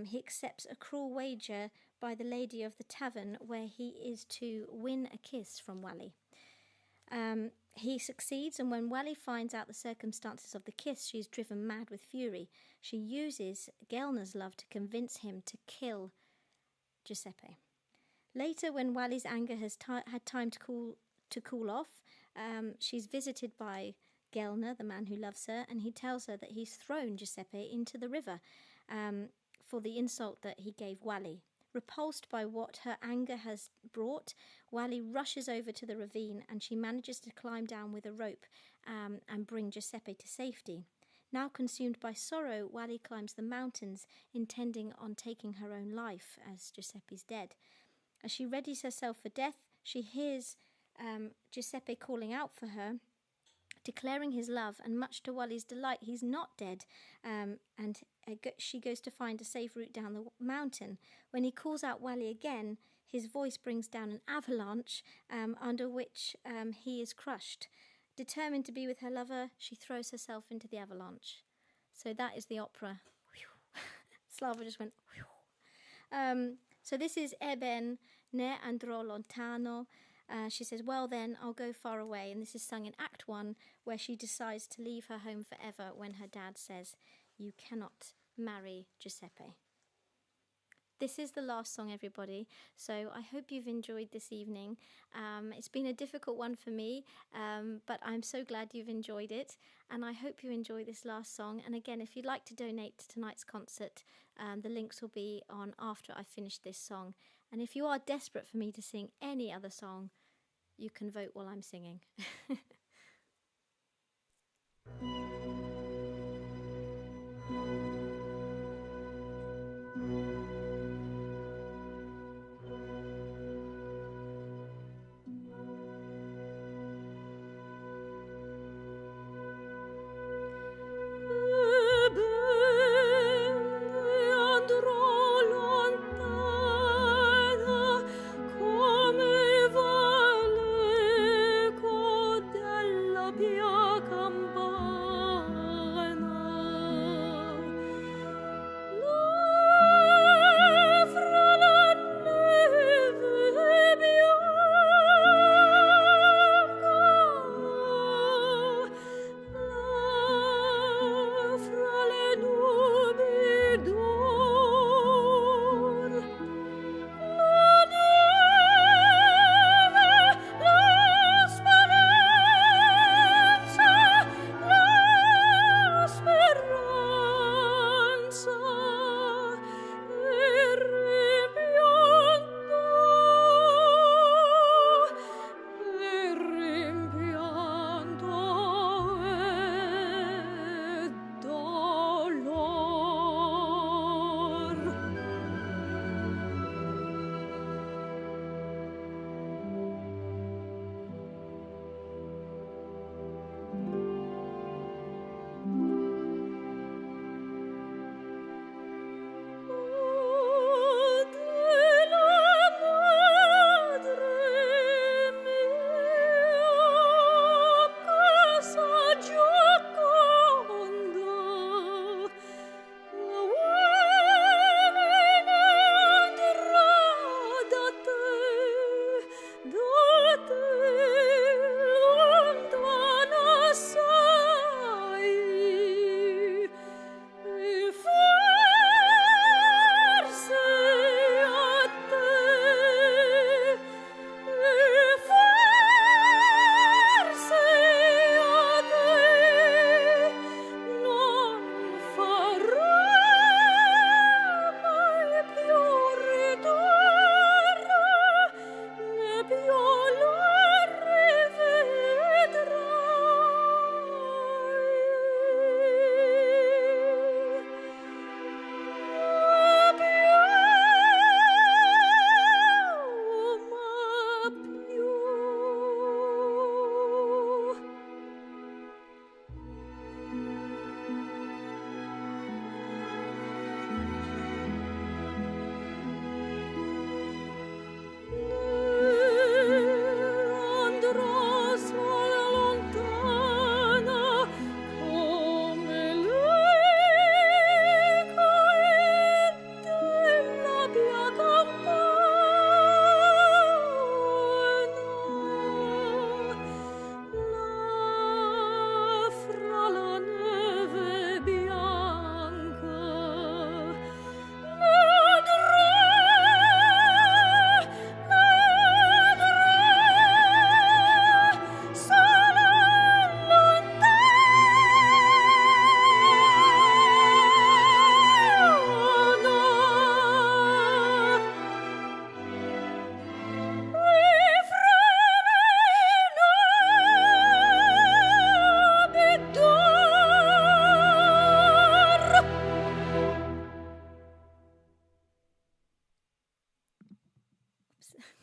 he accepts a cruel wager by the lady of the tavern, where he is to win a kiss from Wally. He succeeds, and when Wally finds out the circumstances of the kiss, she is driven mad with fury. She uses Gellner's love to convince him to kill Giuseppe. Later, when Wally's anger has had time to cool off, she's visited by Gellner, the man who loves her, and he tells her that he's thrown Giuseppe into the river for the insult that he gave Wally. Repulsed by what her anger has brought, Wally rushes over to the ravine, and she manages to climb down with a rope and bring Giuseppe to safety. Now consumed by sorrow, Wally climbs the mountains, intending on taking her own life, as Giuseppe's dead. As she readies herself for death, she hears Giuseppe calling out for her, declaring his love, and much to Wally's delight, he's not dead, and she goes to find a safe route down the mountain. When he calls out Wally again, his voice brings down an avalanche under which he is crushed. Determined to be with her lover, she throws herself into the avalanche. So that is the opera. Whew. Slava just went. So this is Ebben, ne andro lontano. She says, well then, I'll go far away. And this is sung in Act 1, where she decides to leave her home forever when her dad says, you cannot marry Giuseppe. This is the last song, everybody. So I hope you've enjoyed this evening. It's been a difficult one for me, but I'm so glad you've enjoyed it. And I hope you enjoy this last song. And again, if you'd like to donate to tonight's concert, the links will be on after I finish this song. And if you are desperate for me to sing any other song, you can vote while I'm singing.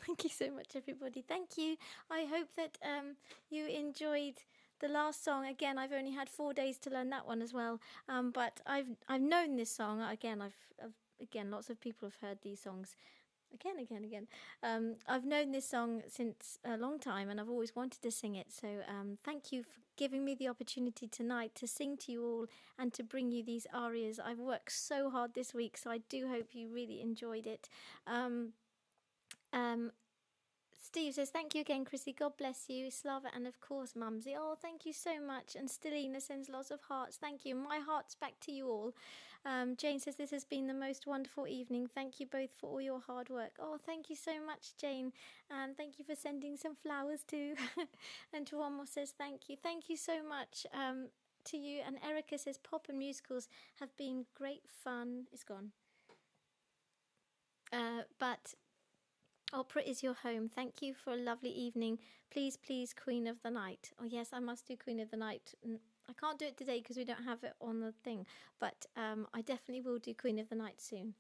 Thank you so much, everybody. Thank you. I hope that you enjoyed the last song. Again, I've only had 4 days to learn that one as well. But I've known this song. Again, I've lots of people have heard these songs Again. I've known this song since a long time and I've always wanted to sing it. So thank you for giving me the opportunity tonight to sing to you all and to bring you these arias. I've worked so hard this week, so I do hope you really enjoyed it. Um, um, Steve says, thank you again, Chrissy. God bless you. Slava, and of course, Mumsy. Oh, thank you so much. And Stelina sends lots of hearts. Thank you. My heart's back to you all. Jane says, this has been the most wonderful evening. Thank you both for all your hard work. Oh, thank you so much, Jane. And thank you for sending some flowers too. And Tuomo says, thank you. Thank you so much to you. And Erica says, pop and musicals have been great fun. It's gone. But opera is your home. Thank you for a lovely evening. Please, please, Queen of the Night. Oh, yes, I must do Queen of the Night. I can't do it today because we don't have it on the thing, but I definitely will do Queen of the Night soon.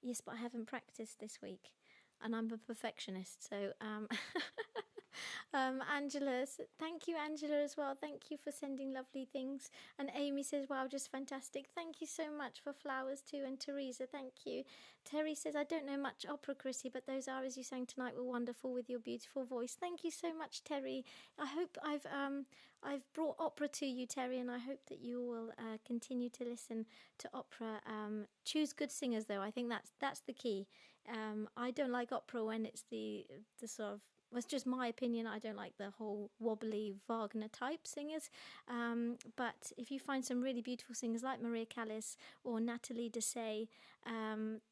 Yes, but I haven't practiced this week, and I'm a perfectionist, so Angela, thank you, Angela, as well. Thank you for sending lovely things. And Amy says, wow, just fantastic. Thank you so much for flowers too. And Teresa, thank you. Terry says, I don't know much opera, Chrissy, but those arias you sang tonight were wonderful with your beautiful voice. Thank you so much, Terry. I hope I've brought opera to you, Terry, and I hope that you will continue to listen to opera. Choose good singers, though. I think that's the key. I don't like opera when it's the sort of, well, it's just my opinion. I don't like the whole wobbly Wagner type singers. But if you find some really beautiful singers like Maria Callas or Natalie Dessay,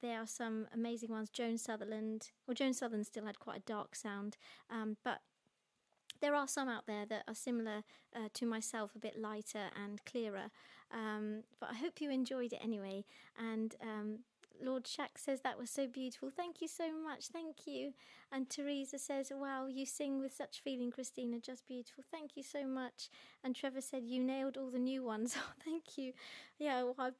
there are some amazing ones. Joan Sutherland. Well, Joan Sutherland still had quite a dark sound, but there are some out there that are similar to myself, a bit lighter and clearer. But I hope you enjoyed it anyway. And Lord Shack says that was so beautiful. Thank you so much. Thank you. And Teresa says, wow, you sing with such feeling, Christina. Just beautiful. Thank you so much. And Trevor said, you nailed all the new ones. Oh, thank you. Yeah, well,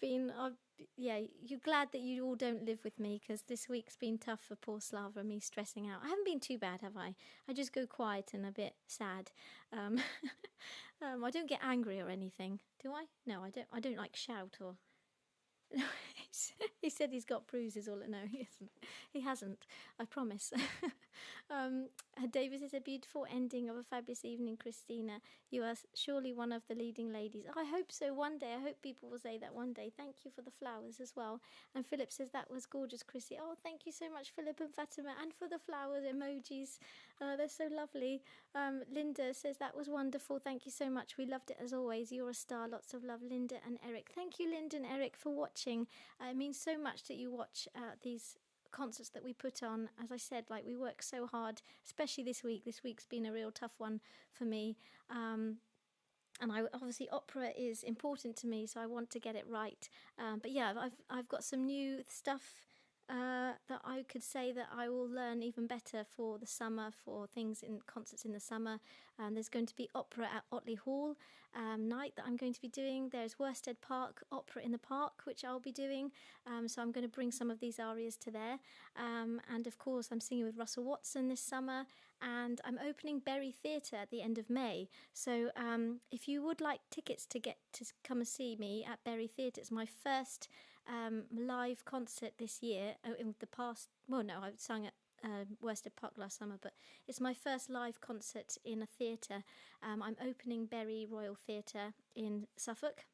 you're glad that you all don't live with me because this week's been tough for poor Slava and me stressing out. I haven't been too bad, have I? I just go quiet and a bit sad. I don't get angry or anything, do I? No, I don't. I don't like shout or... He said he's got bruises all. No, he hasn't. He hasn't. I promise. Davis is a beautiful ending of a fabulous evening, Christina. You are surely one of the leading ladies. I hope so one day. I hope people will say that one day. Thank you for the flowers as well. And Philip says that was gorgeous, Chrissy. Oh, thank you so much, Philip and Fatima, and for the flowers emojis. They're so lovely. Linda says that was wonderful. Thank you so much. We loved it as always. You're a star. Lots of love, Linda and Eric. Thank you, Linda and Eric, for watching. It means so much that you watch these concerts that we put on. As I said, like, we work so hard, especially this week. This week's been a real tough one for me. And obviously opera is important to me, so I want to get it right. But yeah, I've got some new stuff that I could say that I will learn even better for the summer, for things in concerts in the summer. There's going to be opera at Otley Hall night that I'm going to be doing. There's Worsted Park Opera in the Park, which I'll be doing. So I'm going to bring some of these arias to there. And of course, I'm singing with Russell Watson this summer. And I'm opening Bury Theatre at the end of May. So if you would like tickets to get to come and see me at Bury Theatre, it's my first live concert this year. In the past, well, no, I sung at Worsted Park last summer, but it's my first live concert in a theatre. I'm opening Bury Royal Theatre in Suffolk.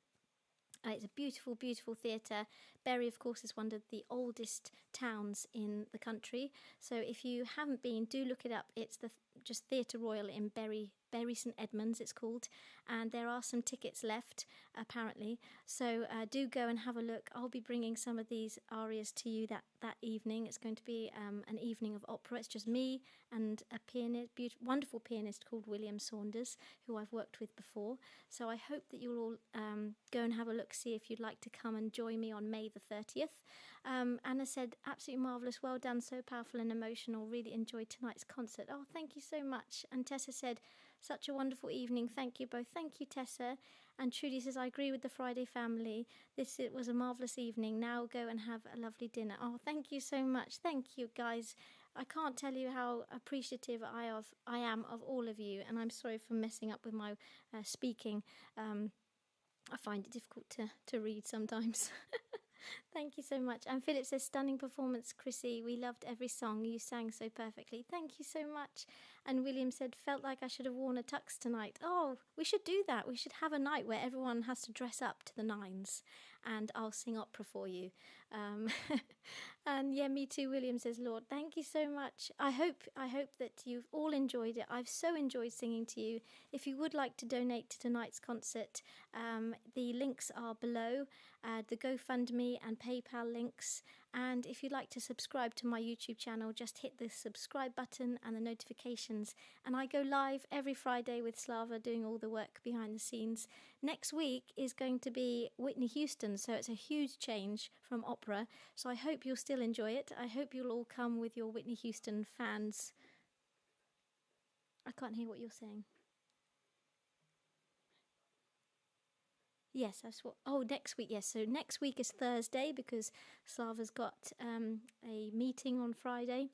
It's a beautiful, beautiful theatre. Bury, of course, is one of the oldest towns in the country. So if you haven't been, do look it up. It's just Theatre Royal in Bury St Edmunds, it's called. And there are some tickets left, apparently. So do go and have a look. I'll be bringing some of these arias to you that evening. It's going to be an evening of opera. It's just me and a pianist, wonderful pianist called William Saunders, who I've worked with before. So I hope that you'll all go and have a look, see if you'd like to come and join me on May the 30th. Anna said, absolutely marvellous, well done, so powerful and emotional. Really enjoyed tonight's concert. Oh, thank you so much. And Tessa said, such a wonderful evening. Thank you both. Thank you, Tessa. And Trudy says, I agree with the Friday family. It was a marvellous evening. Now go and have a lovely dinner. Oh, thank you so much. Thank you, guys. I can't tell you how appreciative I am of all of you. And I'm sorry for messing up with my speaking. I find it difficult to read sometimes. Thank you so much. And Philip says, stunning performance, Chrissy. We loved every song. You sang so perfectly. Thank you so much. And William said, felt like I should have worn a tux tonight. Oh, we should do that. We should have a night where everyone has to dress up to the nines and I'll sing opera for you. Um, and yeah, me too, William says, Lord, thank you so much. I hope that you've all enjoyed it. I've so enjoyed singing to you. If you would like to donate to tonight's concert, the links are below, the GoFundMe and PayPal links. And if you'd like to subscribe to my YouTube channel, just hit the subscribe button and the notifications. And I go live every Friday with Slava doing all the work behind the scenes. Next week is going to be Whitney Houston, so it's a huge change from opera. So I hope you'll still enjoy it. I hope you'll all come with your Whitney Houston fans. I can't hear what you're saying. Yes, that's what. Oh, next week. Yes, so next week is Thursday because Slava's got a meeting on Friday.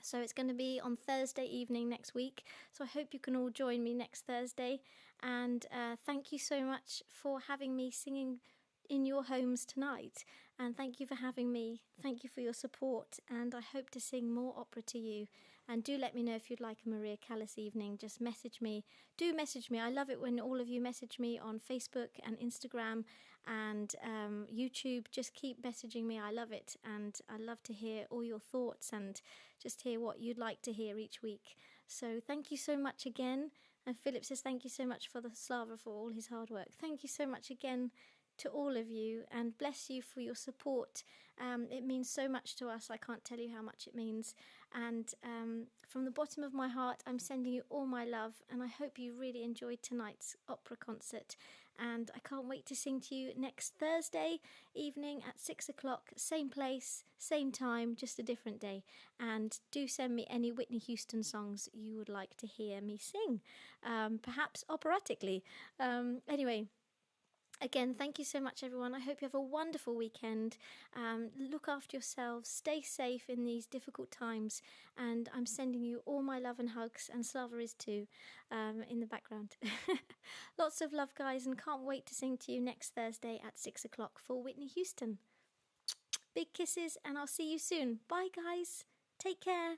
So it's going to be on Thursday evening next week. So I hope you can all join me next Thursday. And thank you so much for having me singing in your homes tonight. And thank you for having me. Thank you for your support. And I hope to sing more opera to you. And do let me know if you'd like a Maria Callas evening. Just message me. Do message me. I love it when all of you message me on Facebook and Instagram and YouTube. Just keep messaging me. I love it. And I love to hear all your thoughts and just hear what you'd like to hear each week. So thank you so much again. And Philip says thank you so much for the Slava for all his hard work. Thank you so much again to all of you, and bless you for your support. It means so much to us. I can't tell you how much it means. And from the bottom of my heart, I'm sending you all my love, and I hope you really enjoyed tonight's opera concert. And I can't wait to sing to you next Thursday evening at 6 o'clock, same place, same time, just a different day. And do send me any Whitney Houston songs you would like to hear me sing, perhaps operatically. Anyway, again, thank you so much, everyone. I hope you have a wonderful weekend. Look after yourselves. Stay safe in these difficult times. And I'm sending you all my love and hugs, and Slava is too, in the background. Lots of love, guys, and can't wait to sing to you next Thursday at 6 o'clock for Whitney Houston. Big kisses, and I'll see you soon. Bye, guys. Take care.